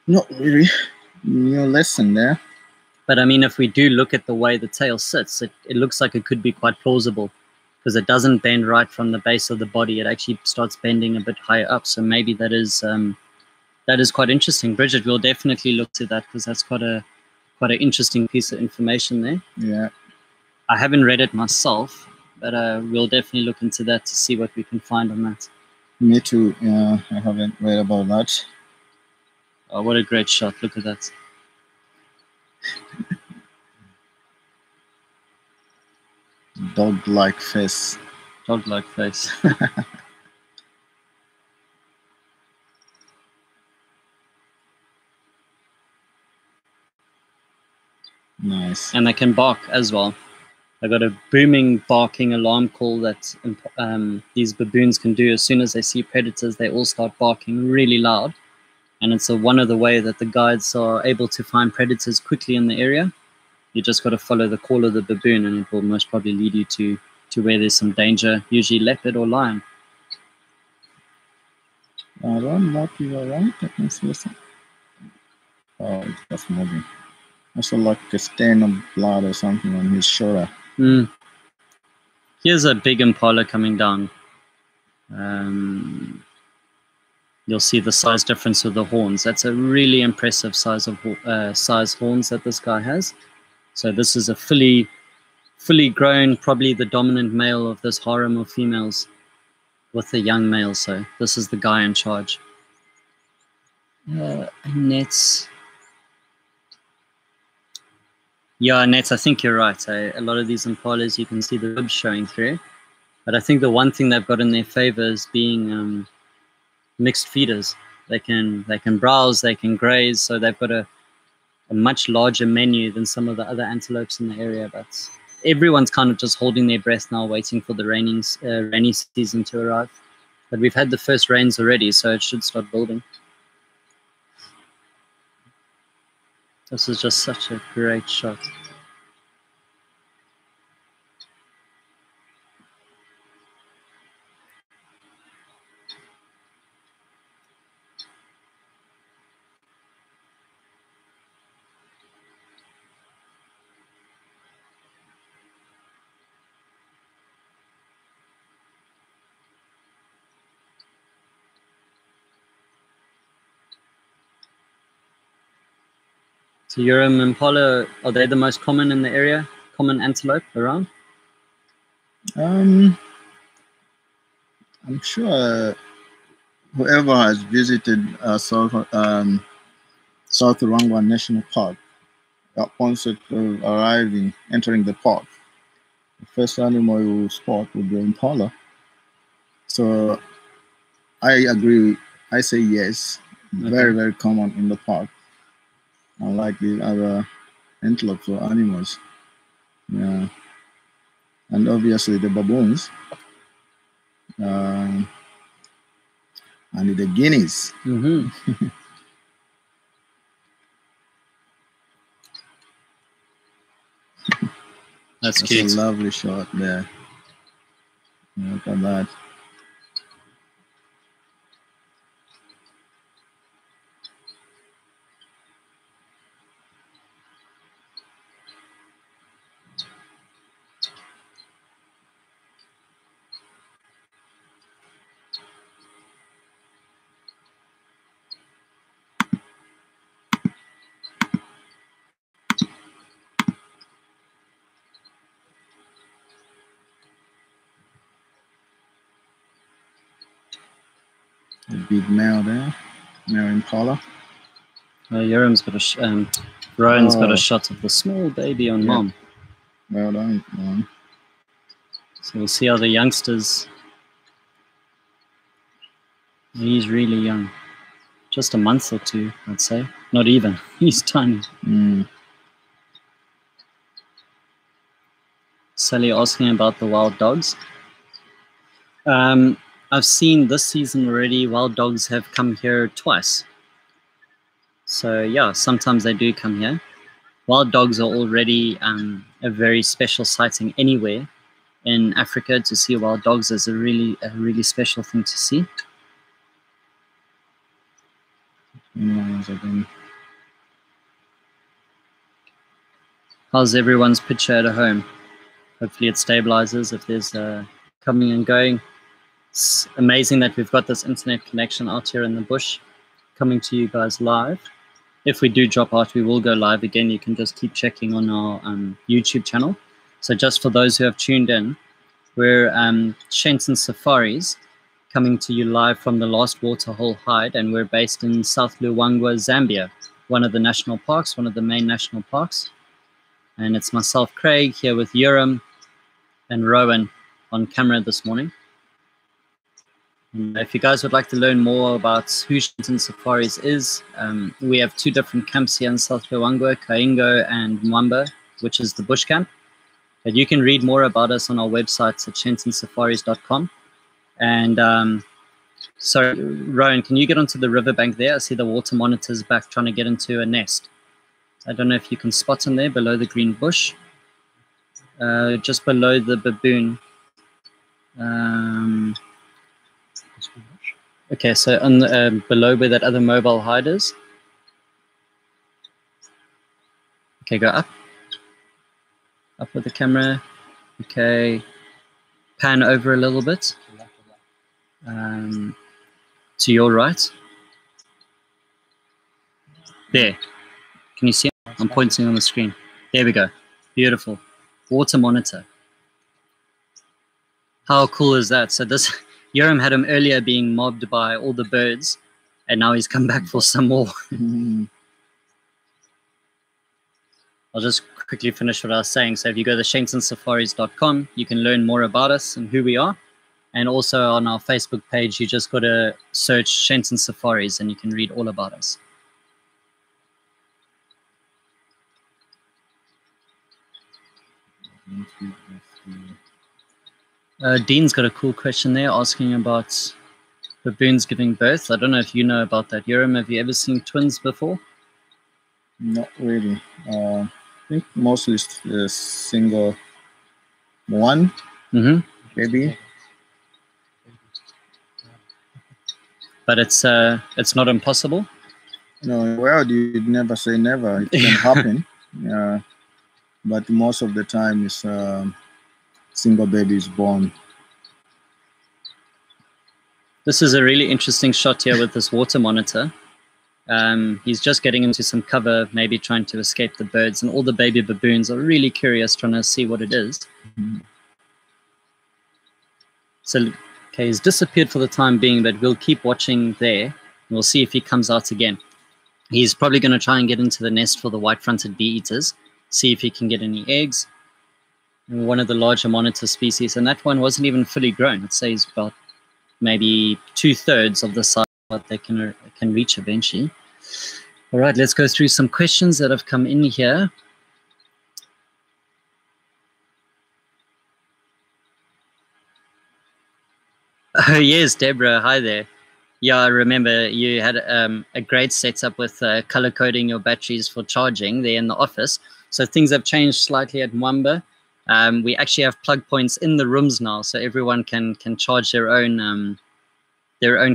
Not really. New lesson there. But I mean, if we do look at the way the tail sits, it looks like it could be quite plausible, because it doesn't bend right from the base of the body. It actually starts bending a bit higher up. So maybe that is quite interesting. Bridget, we'll definitely look to that, because that's quite an interesting piece of information there. Yeah. I haven't read it myself, but we'll definitely look into that to see what we can find on that. Me too. Yeah, I haven't read about that. Oh, what a great shot. Look at that. Dog-like face. Dog-like face. Nice. And they can bark as well. I got a booming barking alarm call that these baboons can do. As soon as they see predators, they all start barking really loud. And it's one of the ways that the guides are able to find predators quickly in the area. You just got to follow the call of the baboon, and it will most probably lead you to where there's some danger, usually leopard or lion. Around what you are right, I can see something. Oh, it's just moving. Also like a stain of blood or something on his shoulder. Here's a big impala coming down. You'll see the size difference of the horns. That's a really impressive size horns that this guy has. So this is a fully grown, probably the dominant male of this harem of females with the young male. So this is the guy in charge. Nets. Yeah, Nets, I think you're right. A lot of these impalas, you can see the ribs showing through. But I think the one thing they've got in their favor is being mixed feeders. They can browse, they can graze, so they've got a much larger menu than some of the other antelopes in the area. But everyone's kind of just holding their breath now, waiting for the rainy season to arrive. But we've had the first rains already, so it should start building. This is just such a great shot. So Urim impala, are they the most common in the area? Common antelope around? I'm sure whoever has visited South Rangwa National Park, once it entering the park, the first animal you will spot will be impala. So I agree. I say yes. Okay. Very, very common in the park. Unlike the other antelopes or animals. Yeah. And obviously the baboons. And the guineas. Mm-hmm. That's cute. A lovely shot there. Look at that. A big male there, male impala. Rowan's got a shot of the small baby on mom. Well done, man. So we'll see how the youngsters. He's really young, just a month or two, I'd say. Not even. He's tiny. Sally asking about the wild dogs. I've seen this season already, wild dogs have come here twice. So yeah, sometimes they do come here. Wild dogs are already a very special sighting anywhere in Africa. To see wild dogs is a really special thing to see. How's everyone's picture at home? Hopefully it stabilizes if there's coming and going. It's amazing that we've got this internet connection out here in the bush, coming to you guys live. If we do drop out, we will go live again. You can just keep checking on our YouTube channel. So just for those who have tuned in, we're Shenton Safaris, coming to you live from the last Waterhole hide, and we're based in South Luangwa, Zambia, one of the national parks, one of the main national parks. And it's myself, Craig, here with Urim and Rowan on camera this morning. And if you guys would like to learn more about who Shenton Safaris is, we have two different camps here in South Luangwa, Kaingo and Mwamba, which is the bush camp. But you can read more about us on our website at shentonsafaris.com. And sorry, Rowan, can you get onto the riverbank there? I see the water monitors back trying to get into a nest. I don't know if you can spot them there below the green bush, just below the baboon. Okay, so on the, below where that other mobile hide is. Okay, go up. Up with the camera. Okay, pan over a little bit. To your right. There. Can you see it? I'm pointing on the screen. There we go. Beautiful. Water monitor. How cool is that? So this, Urim had him earlier being mobbed by all the birds, and now he's come back for some more. I'll just quickly finish what I was saying. So if you go to shentonsafaris.com, you can learn more about us and who we are. And also on our Facebook page, you just got to search Shenton Safaris and you can read all about us. Dean's got a cool question there asking about baboons giving birth. I don't know if you know about that. Urim, have you ever seen twins before? Not really. I think mostly single one, maybe. But it's not impossible. No, well, you never say never. It can happen. But most of the time, it's single baby is born. This is a really interesting shot here with this water monitor. He's just getting into some cover, maybe trying to escape the birds, and all the baby baboons are really curious, trying to see what it is. So, okay, he's disappeared for the time being, but we'll keep watching there, and we'll see if he comes out again. He's probably going to try and get into the nest for the white-fronted bee-eaters, see if he can get any eggs. One of the larger monitor species, and that one wasn't even fully grown. I'd say he's about maybe 2/3 of the size that they can reach eventually. All right, let's go through some questions that have come in here. Oh yes, Deborah, hi there. Yeah, I remember you had a great setup with color coding your batteries for charging there in the office. So things have changed slightly at Mwamba. We actually have plug points in the rooms now, so everyone can charge their own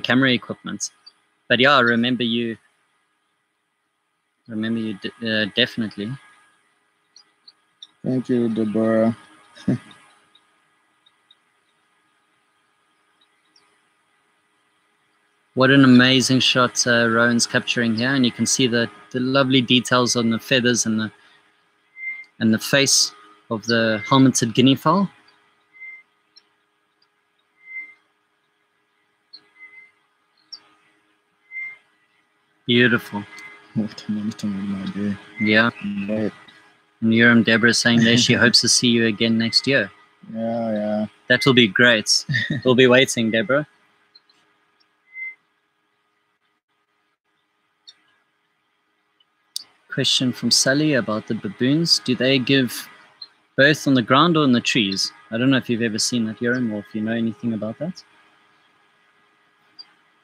camera equipment. But yeah, I remember you. Definitely. Thank you, Deborah. What an amazing shot Rowan's capturing here, and you can see the lovely details on the feathers and the face of the helmeted guinea fowl. Beautiful. What momentum with my day. Yeah. Right. And Urim Deborah saying there she hopes to see you again next year. Yeah. That will be great. We'll be waiting, Deborah. Question from Sally about the baboons. Do they give birth on the ground or in the trees? I don't know if you've ever seen that, Urim, or if you know anything about that.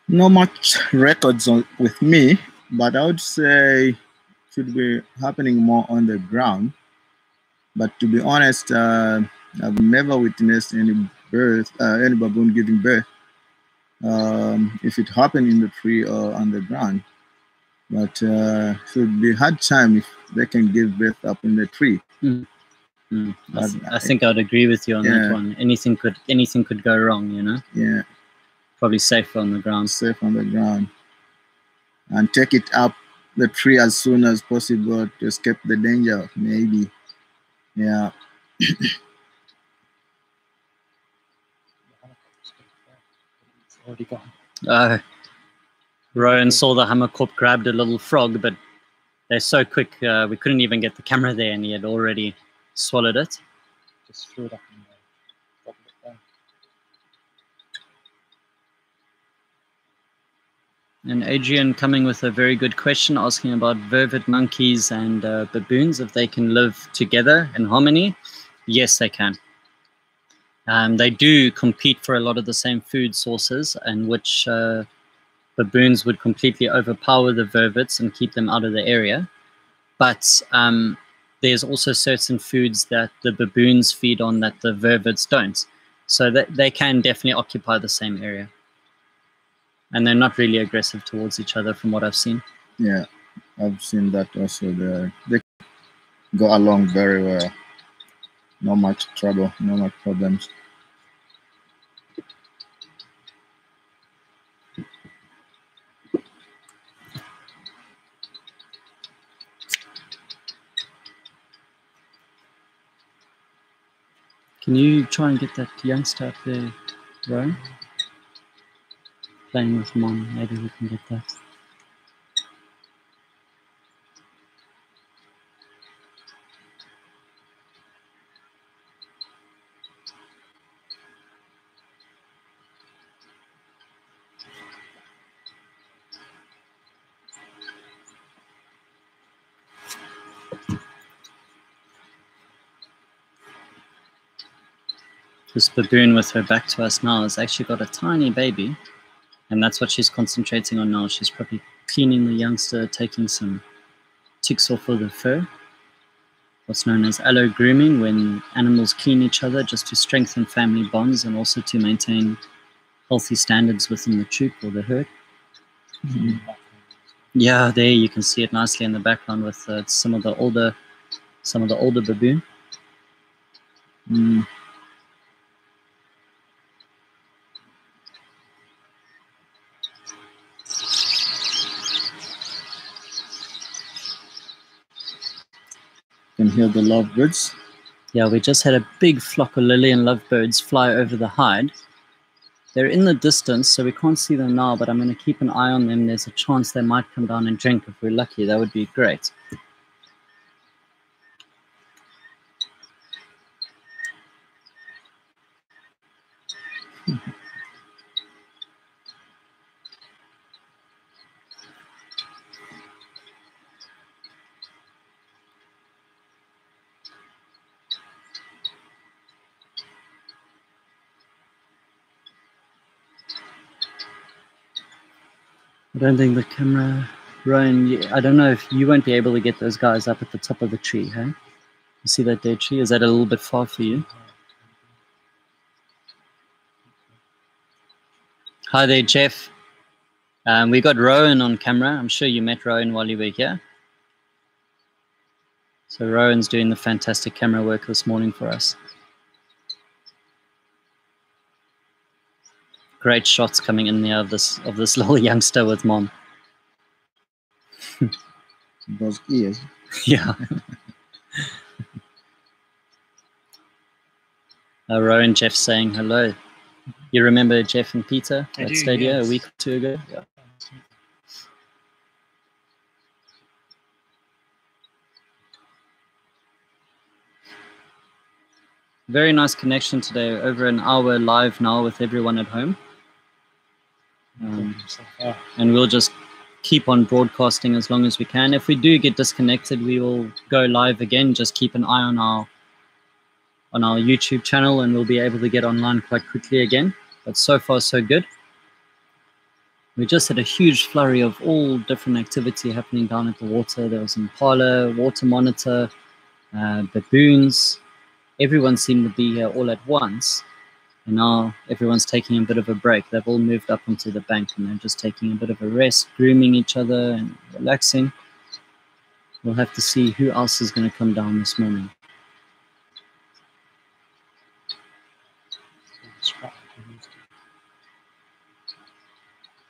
Not much records with me, but I would say it should be happening more on the ground. But to be honest, I've never witnessed any baboon giving birth. If it happened in the tree or on the ground, but should be hard time if they can give birth up in the tree. I think I'd agree with you on that one. Anything could go wrong, you know. Yeah. Probably safer on the ground. Safe on the ground, and take it up the tree as soon as possible to escape the danger. Maybe. Yeah. Already gone. Rowan saw the hammerkorp, grabbed a little frog, but they're so quick, we couldn't even get the camera there, and he had already swallowed it. Just threw it up in there. And Adrian coming with a very good question, asking about vervet monkeys and baboons, if they can live together in harmony. Yes, they can. They do compete for a lot of the same food sources, in which baboons would completely overpower the vervets and keep them out of the area. But there's also certain foods that the baboons feed on that the vervets don't. So that they can definitely occupy the same area. And they're not really aggressive towards each other from what I've seen. Yeah, I've seen that also. They go along very well. Not much trouble, no much problems. Can you try and get that youngster up there, Rowan? Playing with Mom, maybe we can get that. This baboon with her back to us now has actually got a tiny baby, and that's what she's concentrating on now. She's probably cleaning the youngster, taking some ticks off of the fur. What's known as allo grooming, when animals clean each other just to strengthen family bonds and also to maintain healthy standards within the troop or the herd. Yeah, there you can see it nicely in the background with some of the older baboon. You can hear the lovebirds. Yeah, we just had a big flock of Lillian lovebirds fly over the hide. They're in the distance, so we can't see them now, but I'm going to keep an eye on them. There's a chance they might come down and drink if we're lucky. That would be great. I don't think the camera, Ryan, I don't know if you won't be able to get those guys up at the top of the tree, hey? You see that dead tree? Is that a little bit far for you? Hi there, Jeff. We got Rowan on camera. I'm sure you met Rowan while you were here. So Rowan's doing the fantastic camera work this morning for us. Great shots coming in there of this little youngster with Mom. Those ears. Yeah. Rowan, Jeff saying hello. You remember Jeff and Peter that stayed here a week or two ago? Yeah. Very nice connection today. Over an hour live now with everyone at home. And we'll just keep on broadcasting as long as we can. If we do get disconnected, we will go live again. Just keep an eye on our YouTube channel, and we'll be able to get online quite quickly again. But so far, so good. We just had a huge flurry of all different activity happening down at the water. There was impala, water monitor, baboons. Everyone seemed to be here all at once. And now everyone's taking a bit of a break. They've all moved up onto the bank and they're just taking a bit of a rest, grooming each other and relaxing. We'll have to see who else is going to come down this morning.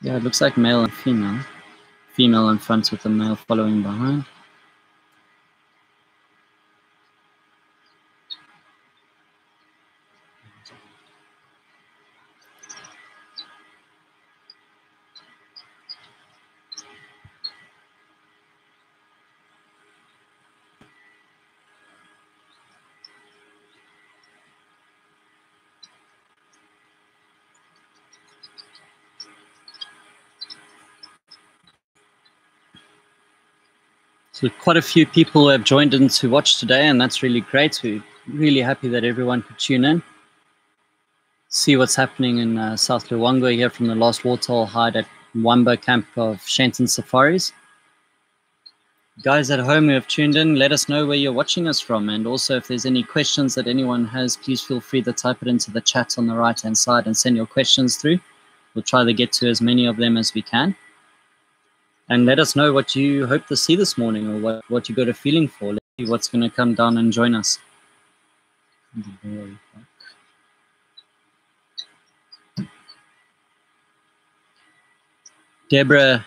Yeah, it looks like male and female. Female in front with the male following behind. So quite a few people have joined in to watch today, and that's really great. We're really happy that everyone could tune in. See what's happening in South Luangwa here from the last Waterhole hide at Wamba camp of Shenton Safaris. Guys at home who have tuned in, let us know where you're watching us from. And also if there's any questions that anyone has, please feel free to type it into the chat on the right-hand side and send your questions through. We'll try to get to as many of them as we can. And let us know what you hope to see this morning, or what you got a feeling for. Let's see what's going to come down and join us. Deborah,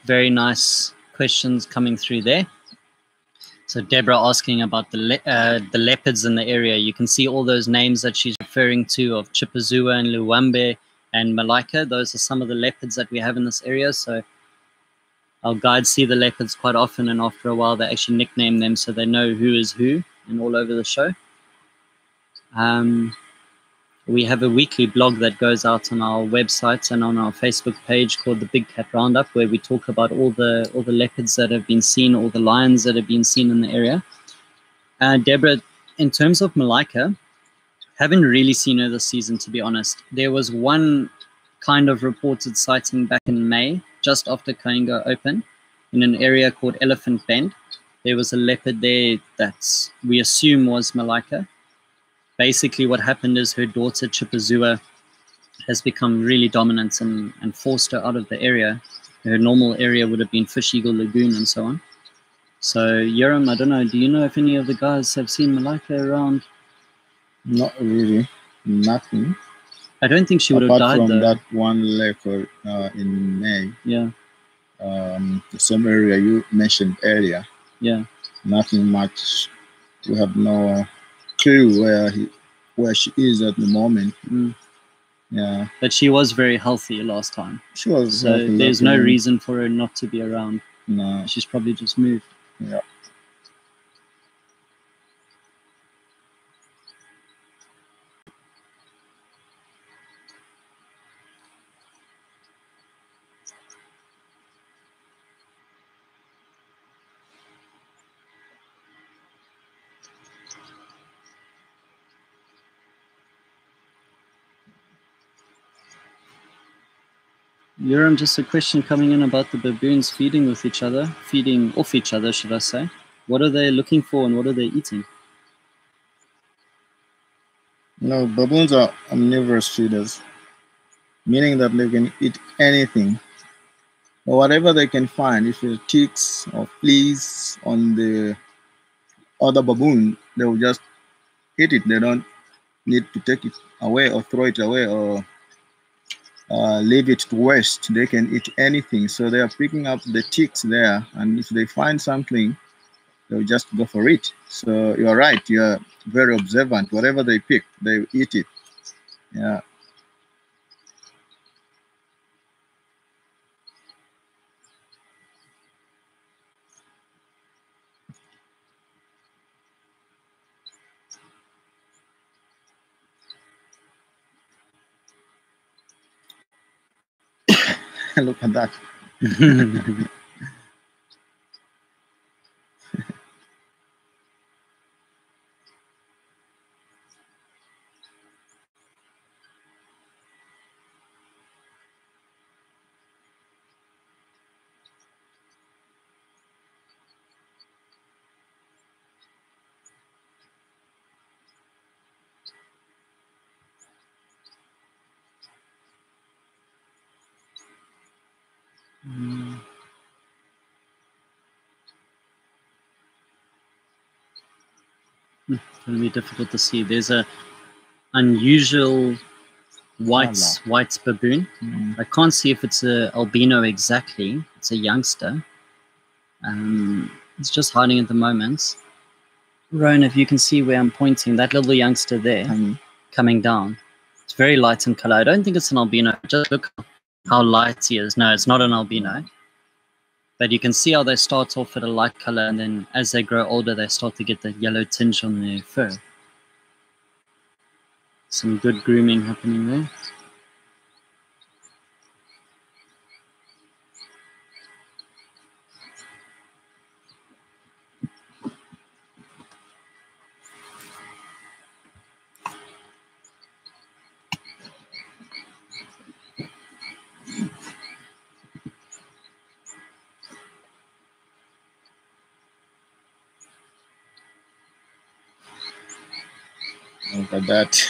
very nice questions coming through there. So Deborah asking about the leopards in the area. You can see all those names that she's referring to of Chipazua and Luwambe and Malaika. Those are some of the leopards that we have in this area. So our guides see the leopards quite often, and after a while they actually nickname them so they know who is who and all over the show. We have a weekly blog that goes out on our website and on our Facebook page called the Big Cat Roundup, where we talk about all the leopards that have been seen, all the lions that have been seen in the area. Deborah, in terms of Malaika, haven't really seen her this season, to be honest. There was one kind of reported sighting back in May, just after Kainga opened, in an area called Elephant Bend. There was a leopard there that we assume was Malaika. Basically what happened is her daughter Chipazua has become really dominant and forced her out of the area. Her normal area would have been Fish Eagle Lagoon and so on. So Yoram, I don't know, do you know if any of the guys have seen Malaika around? Not really, nothing. I don't think she would have died, apart from though. that one leopard in May. Yeah. The same area you mentioned earlier. Yeah. Nothing much. We have no clue where she is at the moment. Yeah. But she was very healthy last time. She was. So there's no reason for her not to be around. No. She's probably just moved. Yeah. Yoram, just a question coming in about the baboons feeding off each other, should I say. What are they looking for and what are they eating? No, baboons are omnivorous feeders, meaning that they can eat anything or whatever they can find. If it's ticks or fleas on the other baboon, they will just eat it. They don't need to take it away or throw it away or leave it to waste. They can eat anything. So they are picking up the ticks there, and if they find something, they'll just go for it. So you're right, you're very observant. Whatever they pick, they eat it. Yeah. Look at that. It's going to be difficult to see. There's a unusual white baboon. I can't see if it's a albino exactly. It's a youngster. It's just hiding at the moment. Rowan, if you can see where I'm pointing, that little youngster there coming down. It's very light in color. I don't think it's an albino. Just look how light he is. No, it's not an albino. But you can see how they start off at a light color, and then as they grow older, they start to get the yellow tinge on their fur. Some good grooming happening there. Look at that.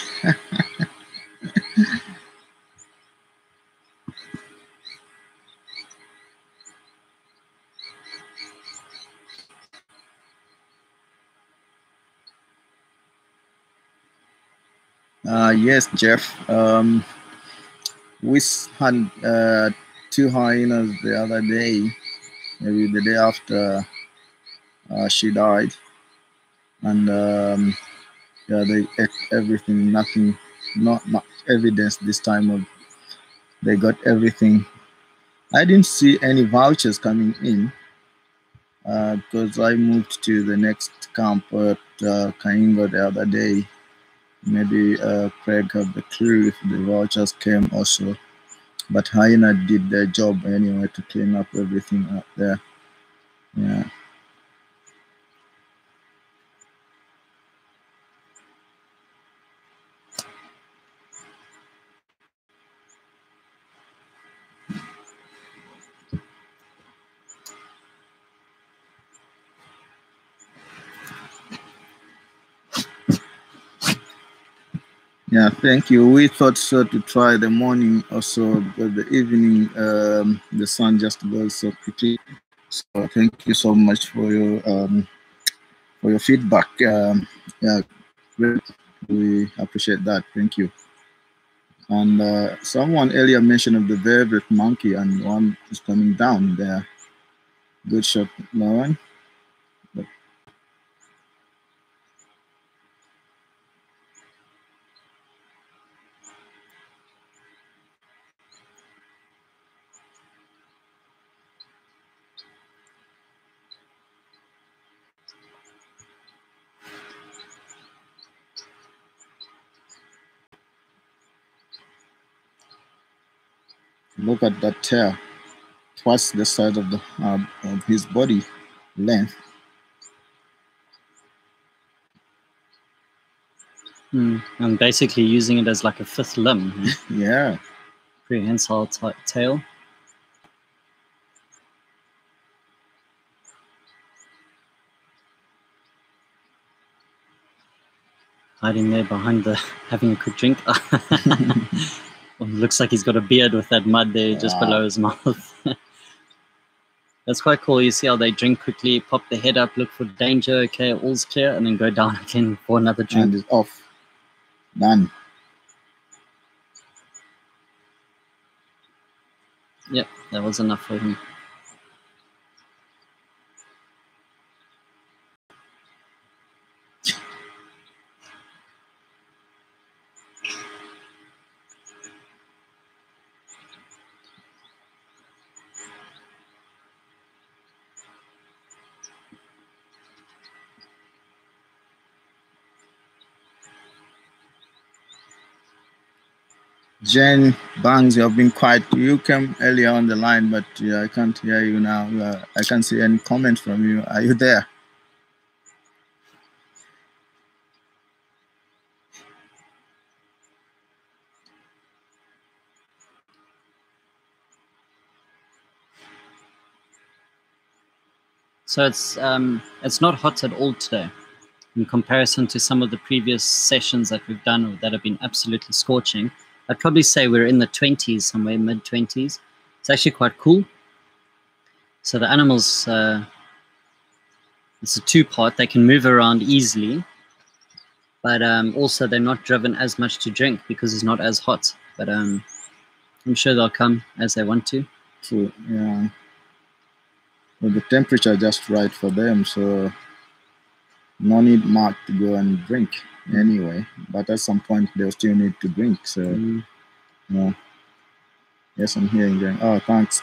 Yes, Jeff. We had 2 hyenas the other day, maybe the day after she died, and yeah, they ate everything. Nothing, not much evidence this time of they got everything. I didn't see any vouchers coming in because I moved to the next camp at Kaingo the other day. Maybe Craig had the clue if the vouchers came also. But hyena did their job anyway to clean up everything out there. Yeah. Yeah, thank you. We thought so to try the morning also, but the evening the sun just goes so quickly. So thank you so much for your feedback. Yeah, great. We appreciate that. Thank you. And someone earlier mentioned of the velvet monkey, and one is coming down there. Good shot, Lauren. Look at that tail, twice the size of his body length. And basically using it as like a fifth limb. Yeah. Prehensile tail. Hiding there behind having a quick drink. Looks like he's got a beard with that mud there just below his mouth. That's quite cool. You see how they drink quickly, pop the head up, look for danger, okay, all's clear, and then go down again for another drink. And it's off. Done. Yep, that was enough for him. Jen Bangs, you have been quiet. You came earlier on the line, but yeah, I can't hear you now. I can't see any comment from you. Are you there? So it's not hot at all today in comparison to some of the previous sessions that we've done that have been absolutely scorching. I'd probably say we're in the 20s, somewhere mid-20s. It's actually quite cool. So the animals, it's a two-part. They can move around easily, but also they're not driven as much to drink because it's not as hot. But I'm sure they'll come as they want to. So yeah, well, the temperature just right for them, so no need Mark to go and drink anyway. But at some point they'll still need to drink. So yeah. Yes, I'm hearing them. Oh, thanks.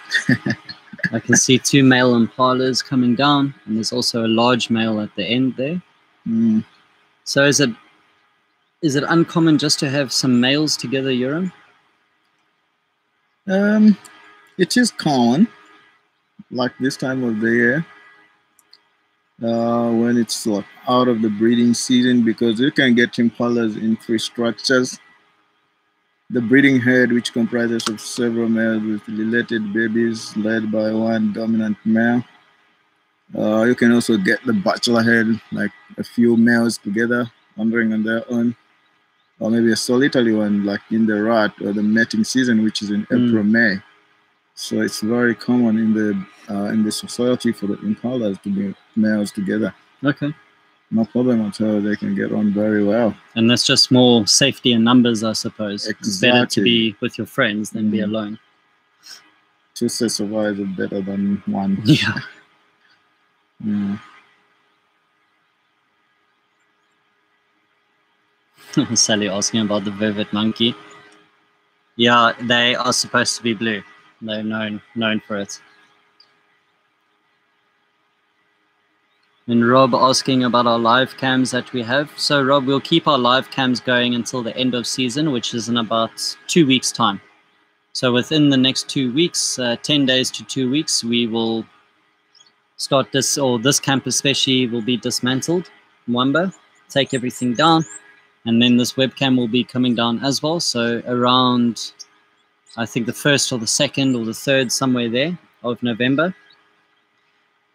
I can see two male impalas coming down, and there's also a large male at the end there. So is it uncommon just to have some males together, Urim? It is common, like this time of the year, when it's like out of the breeding season, because you can get impalas in three structures. The breeding herd, which comprises of several males with related babies led by one dominant male. You can also get the bachelor herd, like a few males together wandering on their own, or maybe a solitary one, like in the rat or the mating season, which is in April, May. So it's very common in the society for the impalas to be males together. Okay. No problem at all. They can get on very well. And that's just more safety in numbers, I suppose. Exactly. It's better to be with your friends than be alone. Two sets of eyes are better than one. Yeah. Sally asking about the vivid monkey. Yeah, they are supposed to be blue. They're known for it. And Rob asking about our live cams that we have. So Rob, we'll keep our live cams going until the end of season, which is in about 2 weeks' time. So within the next 2 weeks, 10 days to 2 weeks, we will start this camp especially will be dismantled, Mwamba, take everything down, and then this webcam will be coming down as well. So around, I think the 1st or the 2nd or the 3rd, somewhere there of November.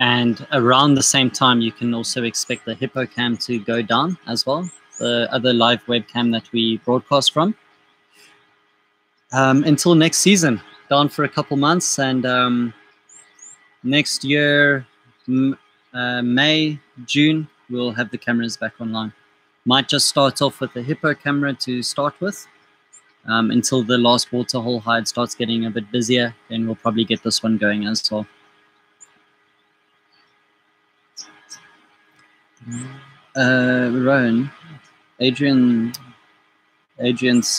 And around the same time, you can also expect the hippo cam to go down as well, the other live webcam that we broadcast from. Until next season, down for a couple months, and next year, May, June, we'll have the cameras back online. Might just start off with the hippo camera to start with, until the last Waterhole hide starts getting a bit busier. Then we'll probably get this one going as well. Rowan, Adrian's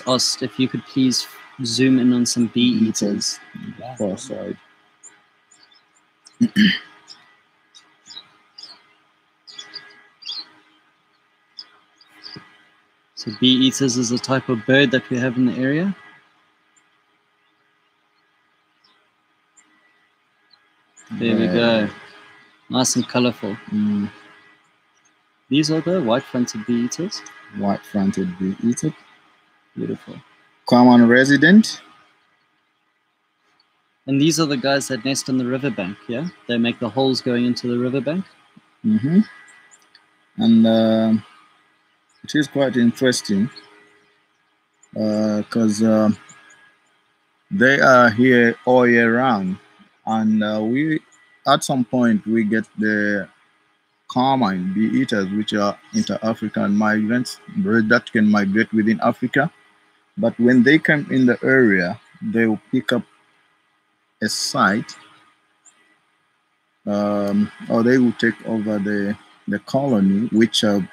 asked if you could please zoom in on some bee eaters. Far side. So bee eaters is a type of bird that we have in the area. There we go. Nice and colorful. These are the white-fronted bee eaters. White-fronted bee eater. Beautiful. Common resident. And these are the guys that nest on the riverbank, yeah? They make the holes going into the riverbank. And it is quite interesting because they are here all year round. And we, at some point, we get the common bee eaters, which are inter-African migrants, birds that can migrate within Africa. But when they come in the area, they will pick up a site, or they will take over the colony, which the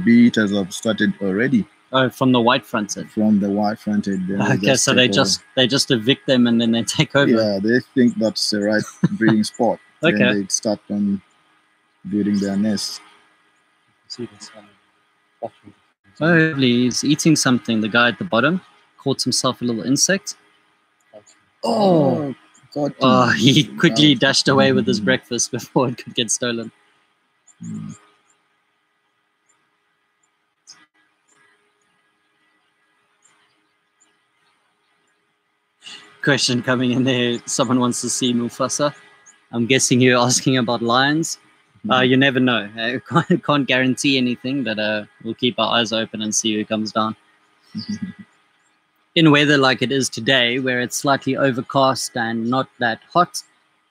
bee eaters have started already. Oh, from the white-fronted. From the white-fronted. Okay, so they just evict them and then they take over. Yeah, they think that's the right breeding spot. Okay. Then they start on building their nest. See this Oh, lovely. He's eating something, the guy at the bottom. caught himself a little insect. Oh, got him. Oh, he quickly dashed away with his breakfast before it could get stolen. Question coming in there. Someone wants to see Mufasa. I'm guessing you're asking about lions. You never know. Can't guarantee anything, but we'll keep our eyes open and see who comes down. In weather like it is today, where it's slightly overcast and not that hot,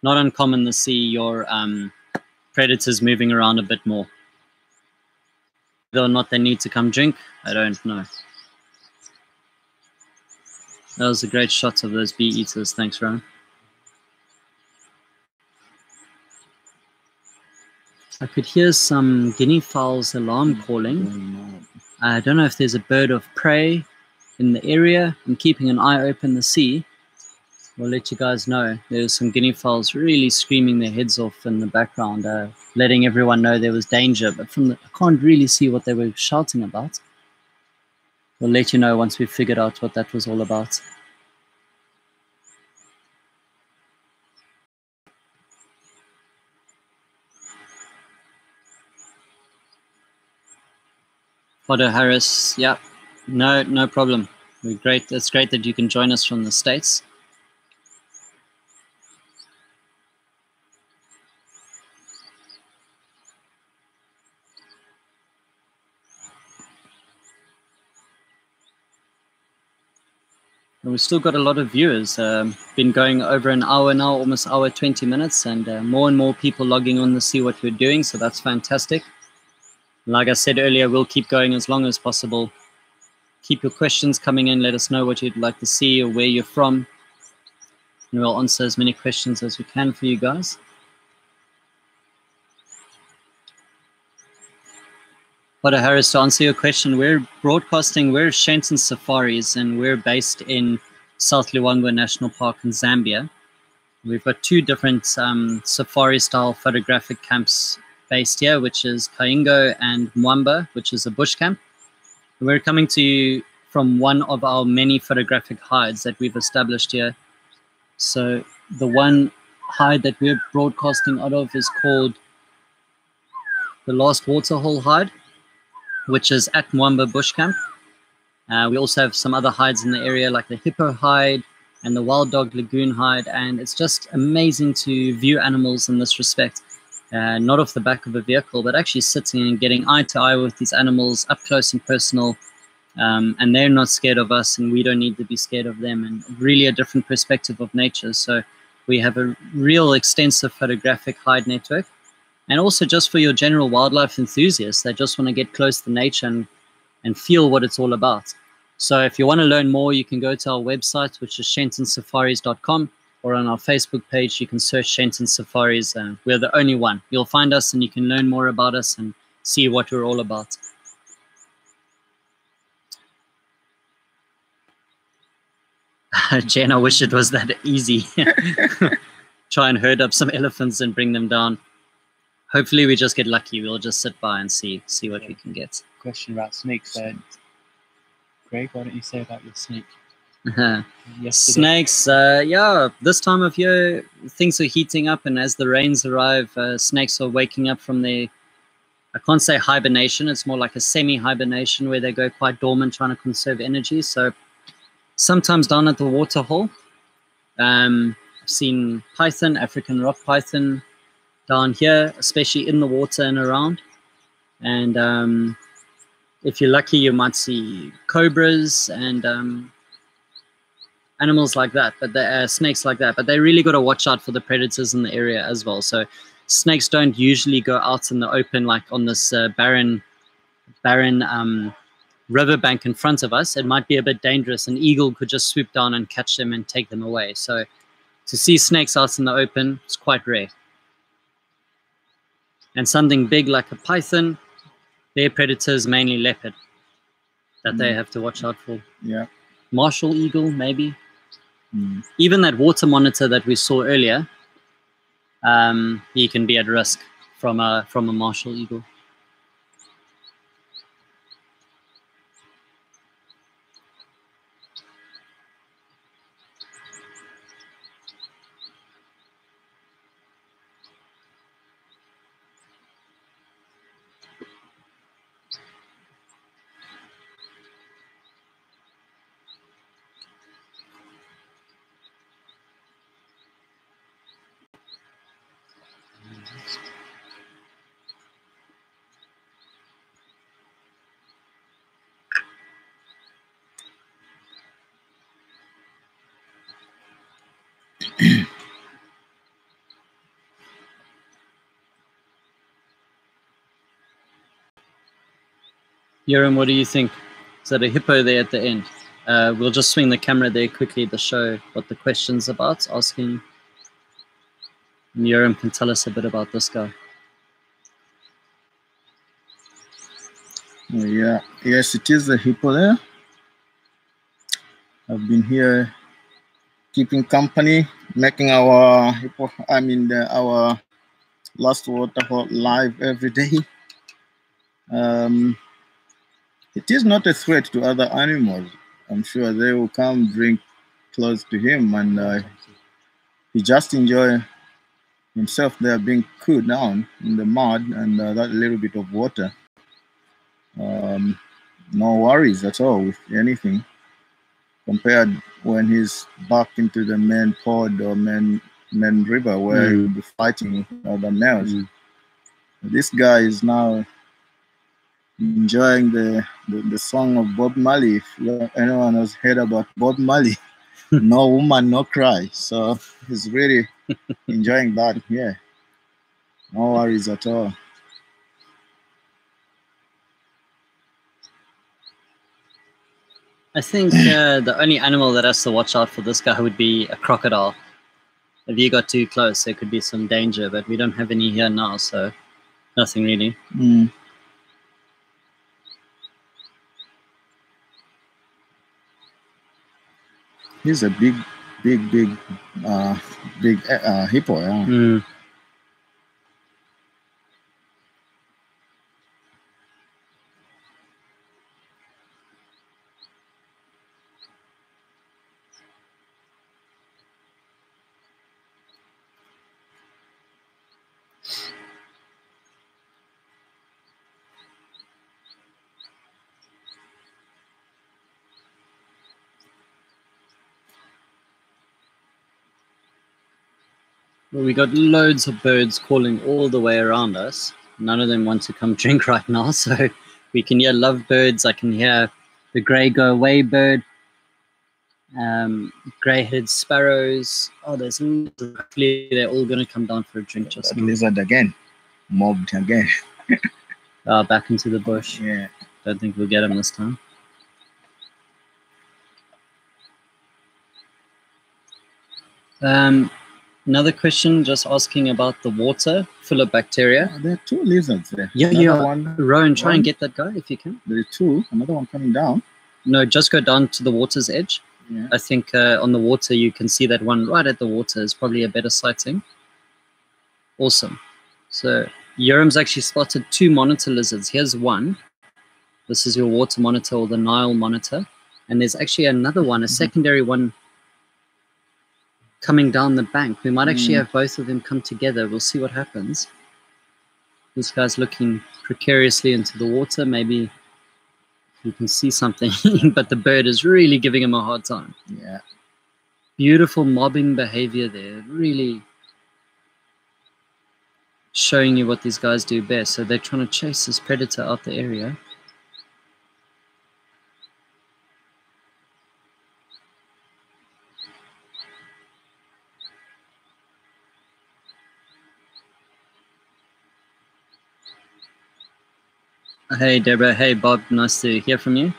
not uncommon to see your predators moving around a bit more. Whether or not they need to come drink, I don't know. That was a great shot of those bee eaters. Thanks, Ryan. I could hear some guinea fowls alarm calling. I don't know if there's a bird of prey in the area. I'm keeping an eye open to see. We'll let you guys know. There's some guinea fowls really screaming their heads off in the background, letting everyone know there was danger. But I can't really see what they were shouting about. We'll let you know once we've figured out what that was all about. Potter Harris, yeah, no problem. We're great. It's great that you can join us from the States. And we've still got a lot of viewers. Been going over an hour now, almost hour 20 minutes, and more people logging on to see what we're doing. So that's fantastic. Like I said earlier, we'll keep going as long as possible. Keep your questions coming in. Let us know what you'd like to see or where you're from. And we'll answer as many questions as we can for you guys. Potter Harris, to answer your question, we're broadcasting, we're Shenton Safaris, and we're based in South Luangwa National Park in Zambia. We've got two different safari-style photographic camps based here, which is Kaingo and Mwamba, which is a bush camp. We're coming to you from one of our many photographic hides that we've established here. So the one hide that we're broadcasting out of is called the Last Waterhole hide, which is at Mwamba Bush Camp. We also have some other hides in the area, like the hippo hide and the wild dog lagoon hide, and it's just amazing to view animals in this respect. Not off the back of a vehicle, but actually sitting and getting eye to eye with these animals up close and personal. And they're not scared of us, and we don't need to be scared of them, and really a different perspective of nature. So we have a real extensive photographic hide network. And also just for your general wildlife enthusiasts that just want to get close to nature and feel what it's all about. So if you want to learn more, you can go to our website, which is shentonsafaris.com, or on our Facebook page, you can search Shenton Safaris. We're the only one. You'll find us and you can learn more about us and see what we're all about. Jen, I wish it was that easy. Try and herd up some elephants and bring them down. Hopefully we just get lucky. We'll just sit by and see what we can get. Question about snakes there. Greg, what don't you say about your snake? Snakes, yeah, this time of year, things are heating up, and as the rains arrive, snakes are waking up from their, I can't say hibernation, it's more like a semi-hibernation where they go quite dormant, trying to conserve energy. So sometimes down at the Waterhole, I've seen python, African rock python, down here, especially in the water and around. And if you're lucky, you might see cobras and animals like that, but they're snakes like that. But they really got to watch out for the predators in the area as well. So snakes don't usually go out in the open, like on this barren riverbank in front of us. It might be a bit dangerous. An eagle could just swoop down and catch them and take them away. So to see snakes out in the open, it's quite rare. And something big like a python, their predator is mainly leopard that they have to watch out for. Yeah. Martial eagle, maybe. Even that water monitor that we saw earlier, he can be at risk from a martial eagle. Yoram, what do you think? Is that a hippo there at the end? We'll just swing the camera there quickly to show what the question's about, asking. And Yoram can tell us a bit about this guy. Yeah, yes, it is a hippo there. I've been here keeping company, making our hippo, our last waterhole live every day. It is not a threat to other animals. I'm sure they will come drink close to him, and he just enjoy himself there being cooled down in the mud and that little bit of water. No worries at all with anything compared when he's back into the main pond or main river where he'll be fighting other males. This guy is now enjoying the song of Bob Marley. If anyone has heard about Bob Marley, no woman, no cry. So he's really enjoying that. Yeah, no worries at all. I think the only animal that has to watch out for this guy would be a crocodile. If you got too close, there could be some danger, but we don't have any here now, so nothing really. He's a big hippo. Yeah. Well, we got loads of birds calling all the way around us. None of them want to come drink right now, so we can hear lovebirds. I can hear the grey go-away bird, grey-headed sparrows. Oh, there's hopefully they're all going to come down for a drink just now. Lizard again, mobbed again. Back into the bush. Yeah. Don't think we'll get him this time. Another question just asking about the water full of bacteria. Oh, there are two lizards there. Yeah. Rowan, try and get that guy if you can. There are two. Another one coming down. No, just go down to the water's edge. Yeah. I think on the water you can see that one right at the water is probably a better sighting. Awesome. So Yoram's actually spotted two monitor lizards. Here's one. This is your water monitor or the Nile monitor. And there's actually another one, a secondary one coming down the bank. We might actually have both of them come together. We'll see what happens. This guy's looking precariously into the water. Maybe you can see something, but the bird is really giving him a hard time. Yeah. Beautiful mobbing behavior there. Really showing you what these guys do best. So they're trying to chase this predator out the area. Hey, Deborah. Hey, Bob. Nice to hear from you.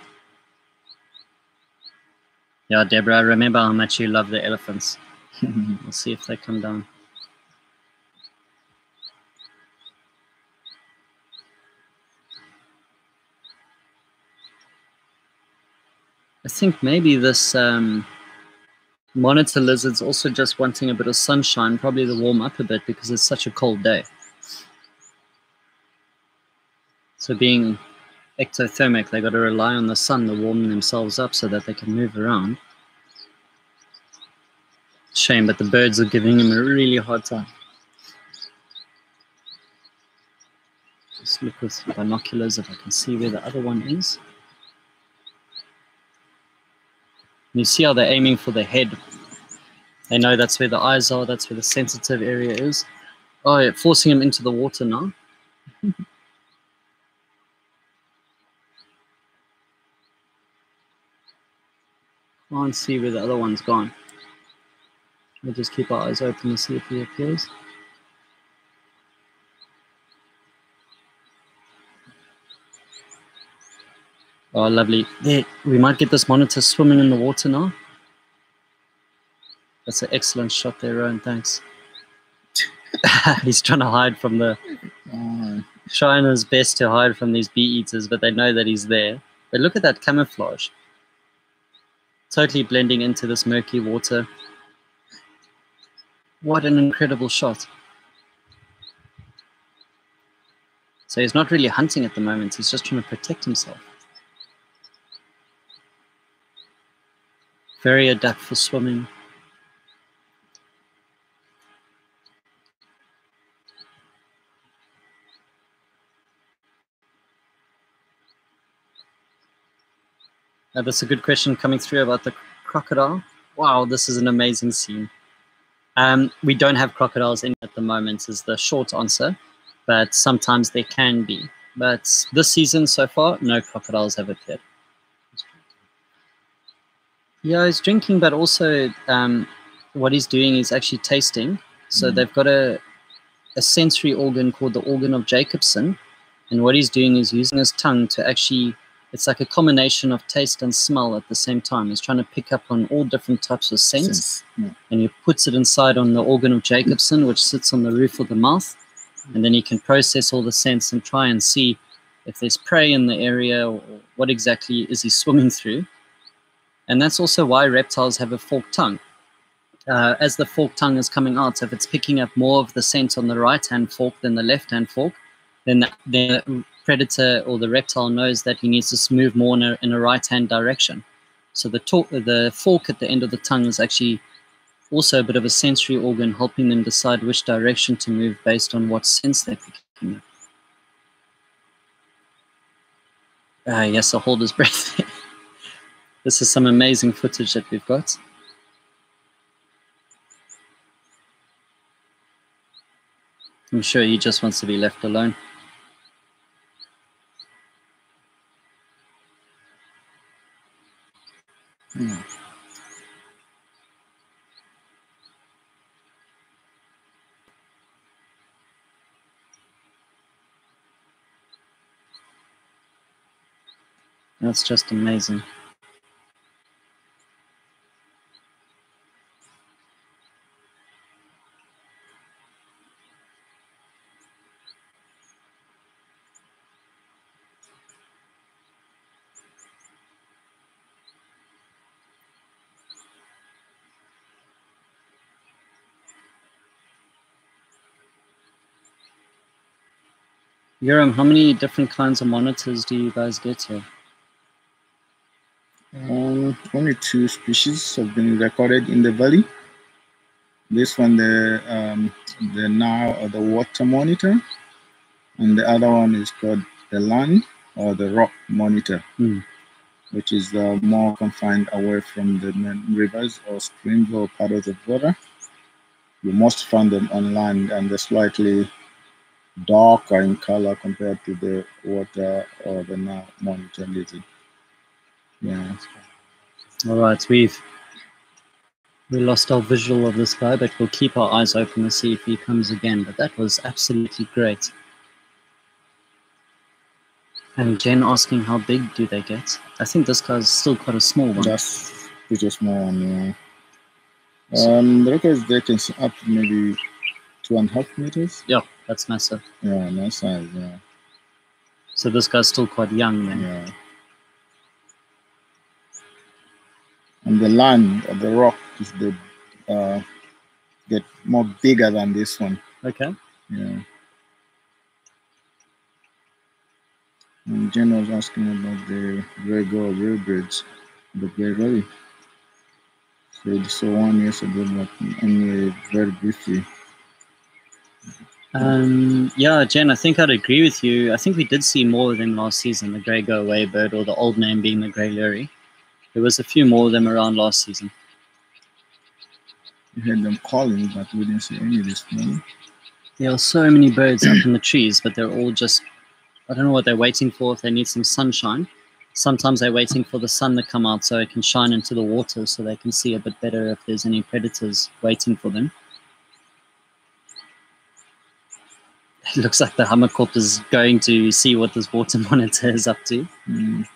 Yeah, Deborah, I remember how much you love the elephants. We'll see if they come down. I think maybe this monitor lizard's also just wanting a bit of sunshine, probably to warm up a bit because it's such a cold day. So being ectothermic, they got to rely on the sun to warm themselves up so that they can move around. Shame, but the birds are giving him a really hard time. Just look with binoculars if I can see where the other one is. And you see how they're aiming for the head. They know that's where the eyes are, that's where the sensitive area is. Oh, yeah, forcing him into the water now. Can't see where the other one's gone. We'll just keep our eyes open and see if he appears. Oh, lovely. There, we might get this monitor swimming in the water now. That's an excellent shot there, Rowan. Thanks. He's trying to hide from the... Trying his best to hide from these bee eaters, but they know that he's there. But look at that camouflage. Totally blending into this murky water. What an incredible shot. So he's not really hunting at the moment. He's just trying to protect himself. Very adept for swimming. That's a good question coming through about the crocodile. Wow, this is an amazing scene. We don't have crocodiles in at the moment is the short answer, but sometimes there can be. But this season so far, no crocodiles have appeared. Yeah, he's drinking, but also what he's doing is actually tasting. So they've got a sensory organ called the organ of Jacobson. And what he's doing is using his tongue to actually, it's like a combination of taste and smell at the same time. He's trying to pick up on all different types of scents. And he puts it inside on the organ of Jacobson, which sits on the roof of the mouth. And then he can process all the scents and try and see if there's prey in the area or what exactly is he swimming through. And that's also why reptiles have a forked tongue. As the forked tongue is coming out, if it's picking up more of the scent on the right-hand fork than the left-hand fork, then the predator or the reptile knows that he needs to move more in a right-hand direction. So the fork at the end of the tongue is actually also a bit of a sensory organ, helping them decide which direction to move based on what sense they're picking up. Yes, I'll hold his breath. This is some amazing footage that we've got. I'm sure he just wants to be left alone. That's just amazing. Yoram, how many different kinds of monitors do you guys get here? Only 2 species have been recorded in the valley. This one, the water monitor, and the other one is called the land or the rock monitor, which is more confined away from the main rivers or streams or puddles of water. You must find them on land, and they're slightly darker in color compared to the water or the monitor lizard. Yeah. All right, we lost our visual of this guy, but we'll keep our eyes open to see if he comes again. But that was absolutely great. And Jen asking how big do they get? I think this guy's still quite a small one. That's pretty small one, yeah. The records they can see up to maybe 2.5 meters. Yeah, that's massive. Yeah, nice size, yeah. So this guy's still quite young then. Yeah. And the land or the rock is get more bigger than this one. Okay. Yeah. And Jen was asking about the grey gull railbirds, the grey valley. So 1 year ago, but only very briefly. Yeah, Jen, I think I'd agree with you. I think we did see more of them last season, the grey go-away bird, or the old name being the grey lurry. There was a few more of them around last season. We heard them calling, but we didn't see any this morning. There are so many birds up in the trees, but they're all just, I don't know what they're waiting for, if they need some sunshine. Sometimes they're waiting for the sun to come out so it can shine into the water so they can see a bit better if there's any predators waiting for them. It looks like the hammerkop is going to see what this water monitor is up to. Mm.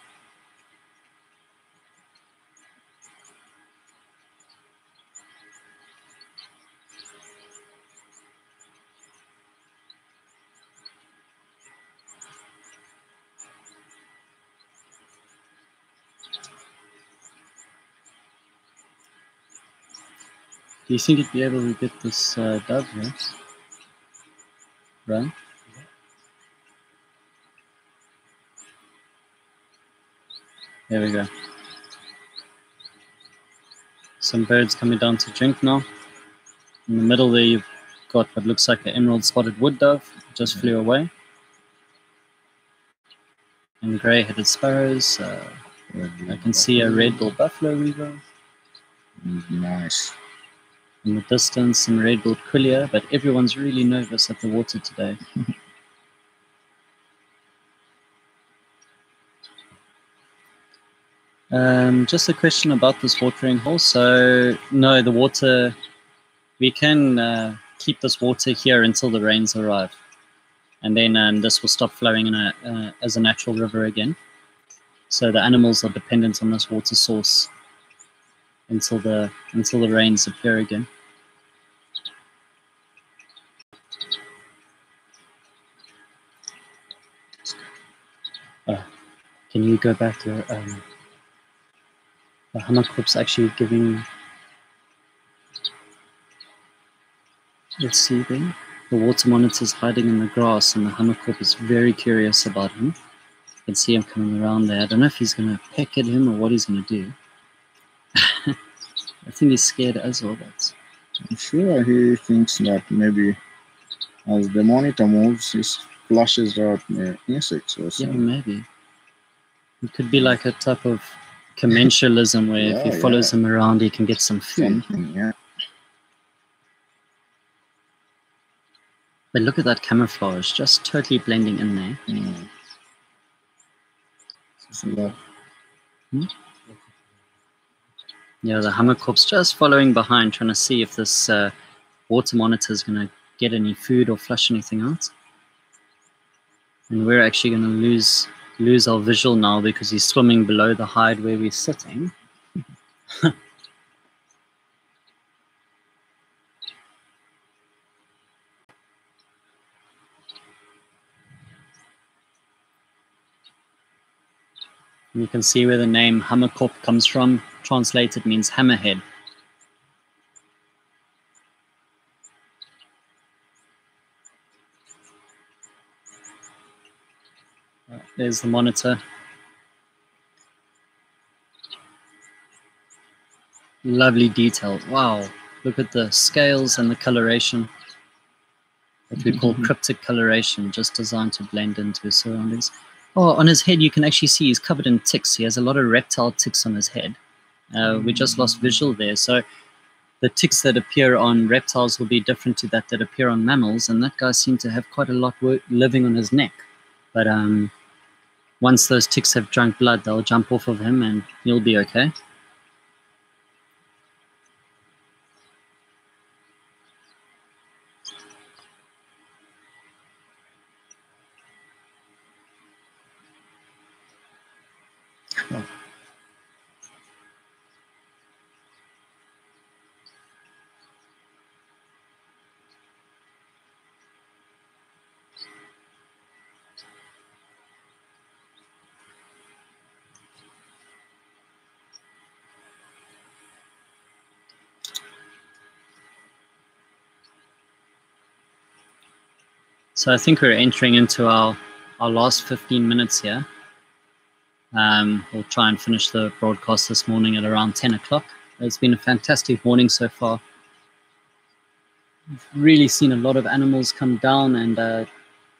Do you think you'd be able to get this dove here? Right? There we go. Some birds coming down to drink now. In the middle there you've got what looks like an emerald spotted wood dove. Just flew away. And grey-headed sparrows. I can see a red-billed buffalo weaver. Nice. In the distance, some red-billed quillia, but everyone's really nervous at the water today. Just a question about this watering hole. So, no, the water, we can keep this water here until the rains arrive. And then this will stop flowing as a natural river again. So the animals are dependent on this water source until the rains appear again. Can you go back to the hammerkop's actually giving? Let's see then. The water monitor's hiding in the grass, and the hammerkop is very curious about him. You can see him coming around there. I don't know if he's going to peck at him or what he's going to do. I think he's scared as well. But I'm sure he thinks that maybe as the monitor moves, he flashes out insects or yeah, something. maybe. It could be like a type of commensalism where if he follows him around, he can get some food. Yeah. But look at that camouflage, just totally blending in there. Mm. So that, Yeah, the hammerkop's just following behind, trying to see if this water monitor is going to get any food or flush anything out. And we're actually going to lose our visual now because he's swimming below the hide where we're sitting. And you can see where the name hammerkop comes from. Translated means hammerhead. There's the monitor. Lovely detail. Wow. Look at the scales and the coloration. What we call cryptic coloration, just designed to blend into his surroundings. Oh, on his head, you can actually see he's covered in ticks. He has a lot of reptile ticks on his head. We just lost visual there. So the ticks that appear on reptiles will be different to that appear on mammals. And that guy seemed to have quite a lot living on his neck. But once those ticks have drunk blood, they'll jump off of him and he'll be okay. So I think we're entering into our last 15 minutes here. We'll try and finish the broadcast this morning at around 10 o'clock. It's been a fantastic morning so far. We've really seen a lot of animals come down, and the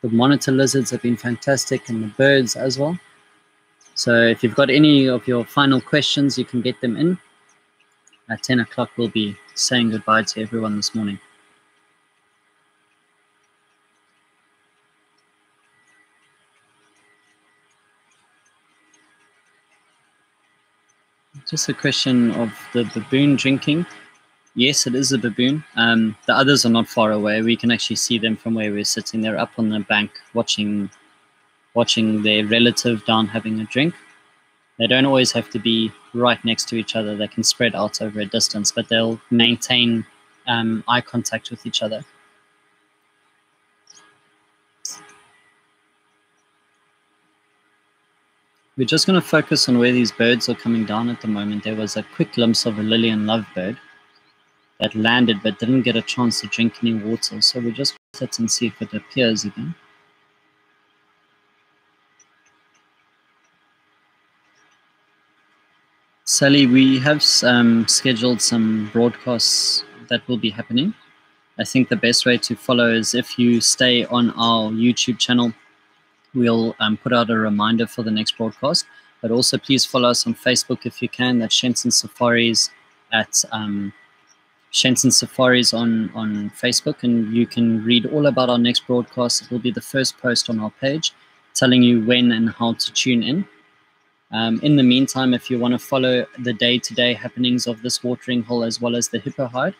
monitor lizards have been fantastic, and the birds as well. So if you've got any of your final questions, you can get them in. At 10 o'clock, we'll be saying goodbye to everyone this morning. Just a question of the baboon drinking. Yes, it is a baboon. The others are not far away. We can actually see them from where we're sitting. They're up on the bank watching their relative down having a drink. They don't always have to be right next to each other. They can spread out over a distance, but they'll maintain eye contact with each other. We're just going to focus on where these birds are coming down at the moment. There was a quick glimpse of a Lillian lovebird that landed but didn't get a chance to drink any water. So we'll just sit and see if it appears again. Sally, we have scheduled some broadcasts that will be happening. I think the best way to follow is if you stay on our YouTube channel. We'll put out a reminder for the next broadcast, but also please follow us on Facebook if you can. That's Shenton Safaris at Shenton Safaris on Facebook, and you can read all about our next broadcast. It will be the first post on our page telling you when and how to tune in. In the meantime, if you want to follow the day-to-day happenings of this watering hole as well as the hippo hide,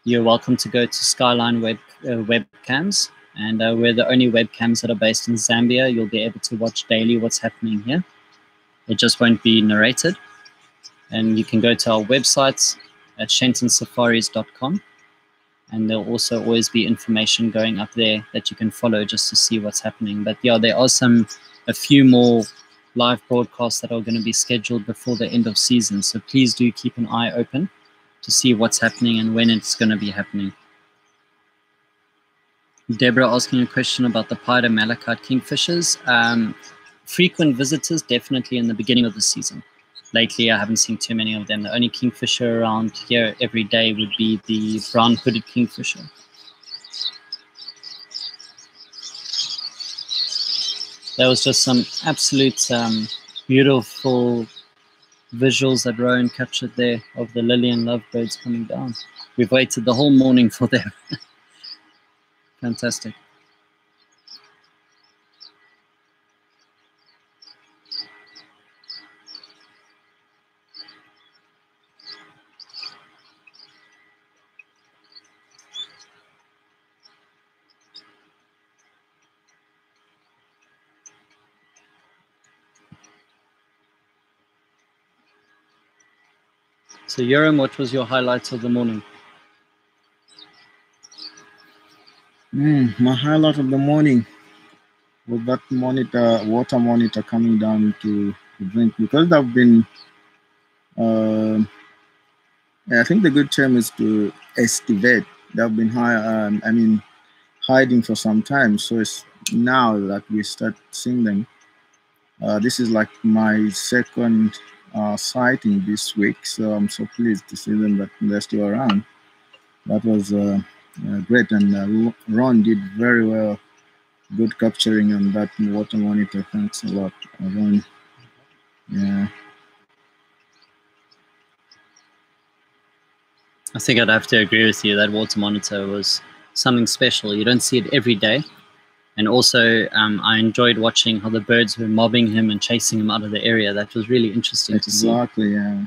you're welcome to go to Skyline webcams. And we're the only webcams that are based in Zambia. You'll be able to watch daily what's happening here. It just won't be narrated. And you can go to our website at shentonsafaris.com. And there'll also always be information going up there that you can follow just to see what's happening. But yeah, there are a few more live broadcasts that are going to be scheduled before the end of season. So please do keep an eye open to see what's happening and when it's going to be happening. Deborah asking a question about the pied and malachite kingfishers. Frequent visitors, definitely in the beginning of the season. Lately, I haven't seen too many of them. The only kingfisher around here every day would be the brown-hooded kingfisher. There was just some absolute beautiful visuals that Rowan captured there of the Lillian lovebirds coming down. We've waited the whole morning for them. Fantastic. So Yoram, what was your highlights of the morning? My highlight of the morning was that water monitor coming down to drink, because they've been, I think the good term is to estivate. They've been hiding for some time. So it's now that we start seeing them. This is like my second sighting this week, so I'm so pleased to see them that they're still around. That was great, and Ron did very well. Good capturing on that water monitor. Thanks a lot, Ron. Yeah. I think I'd have to agree with you. That water monitor was something special. You don't see it every day. And also, I enjoyed watching how the birds were mobbing him and chasing him out of the area. That was really interesting to see. Exactly, yeah.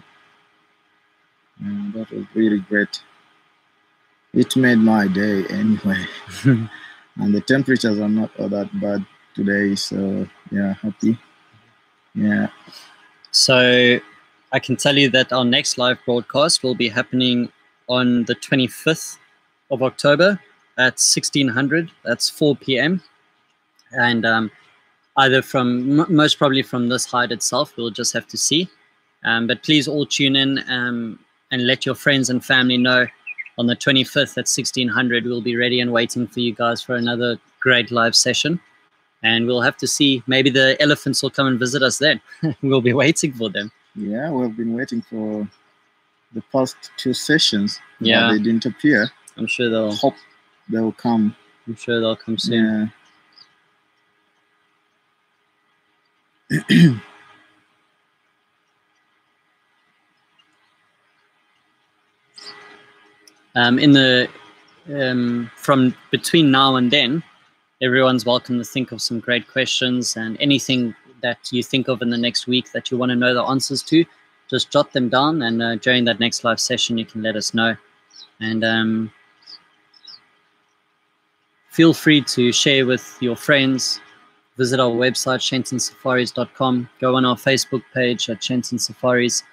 That was really great. It made my day anyway. And the temperatures are not all that bad today, so yeah, happy. Yeah. So I can tell you that our next live broadcast will be happening on the 25th of October at 1600. That's 4 p.m. And either most probably from this hide itself, we'll just have to see. But please all tune in and let your friends and family know. On the 25th at 1600, we'll be ready and waiting for you guys for another great live session. And we'll have to see, maybe the elephants will come and visit us then. We'll be waiting for them. Yeah, we've been waiting for the past 2 sessions. Yeah. They didn't appear. I'm sure they'll Hope they'll come. I'm sure they'll come soon. Yeah. From between now and then, everyone's welcome to think of some great questions, and anything that you think of in the next week that you want to know the answers to, just jot them down, and during that next live session, you can let us know. And feel free to share with your friends. Visit our website, shentonsafaris.com. Go on our Facebook page at Shenton Safaris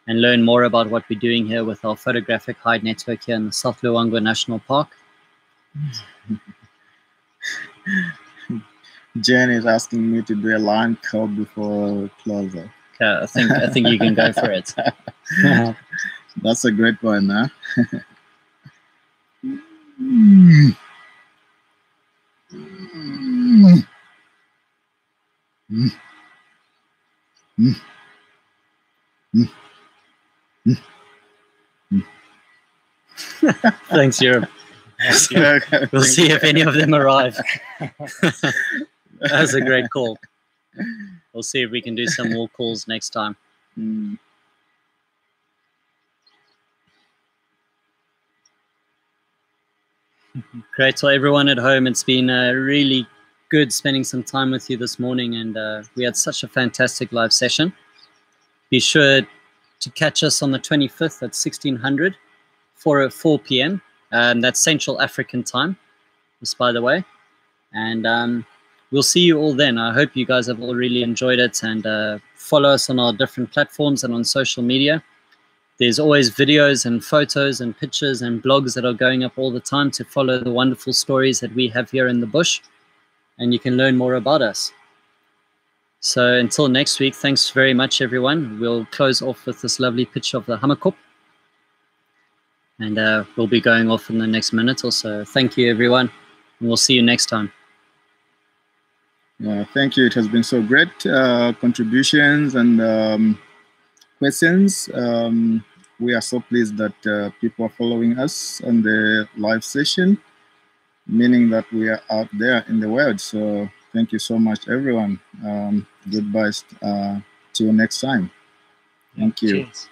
and learn more about what we're doing here with our photographic hide network here in the South Luangwa National Park. Jen is asking me to do a line call before closer. Okay, I think you can go for it. That's a great one, huh? Thanks, Europe. We'll see if any of them arrive. That's a great call. We'll see if we can do some more calls next time. Great. Well, everyone at home, it's been really good spending some time with you this morning, and we had such a fantastic live session. Be sure to catch us on the 25th at 1600 for 4 p.m. That's Central African time, just by the way. And we'll see you all then. I hope you guys have all really enjoyed it, and follow us on our different platforms and on social media. There's always videos and photos and pictures and blogs that are going up all the time to follow the wonderful stories that we have here in the bush, and you can learn more about us. So until next week, thanks very much, everyone. We'll close off with this lovely picture of the Hammerkop, and we'll be going off in the next minute or so. Thank you, everyone, and we'll see you next time. Thank you. It has been so great contributions and questions. We are so pleased that people are following us on the live session, meaning that we are out there in the world. So thank you so much, everyone. Goodbye till next time. Thank you. Cheers.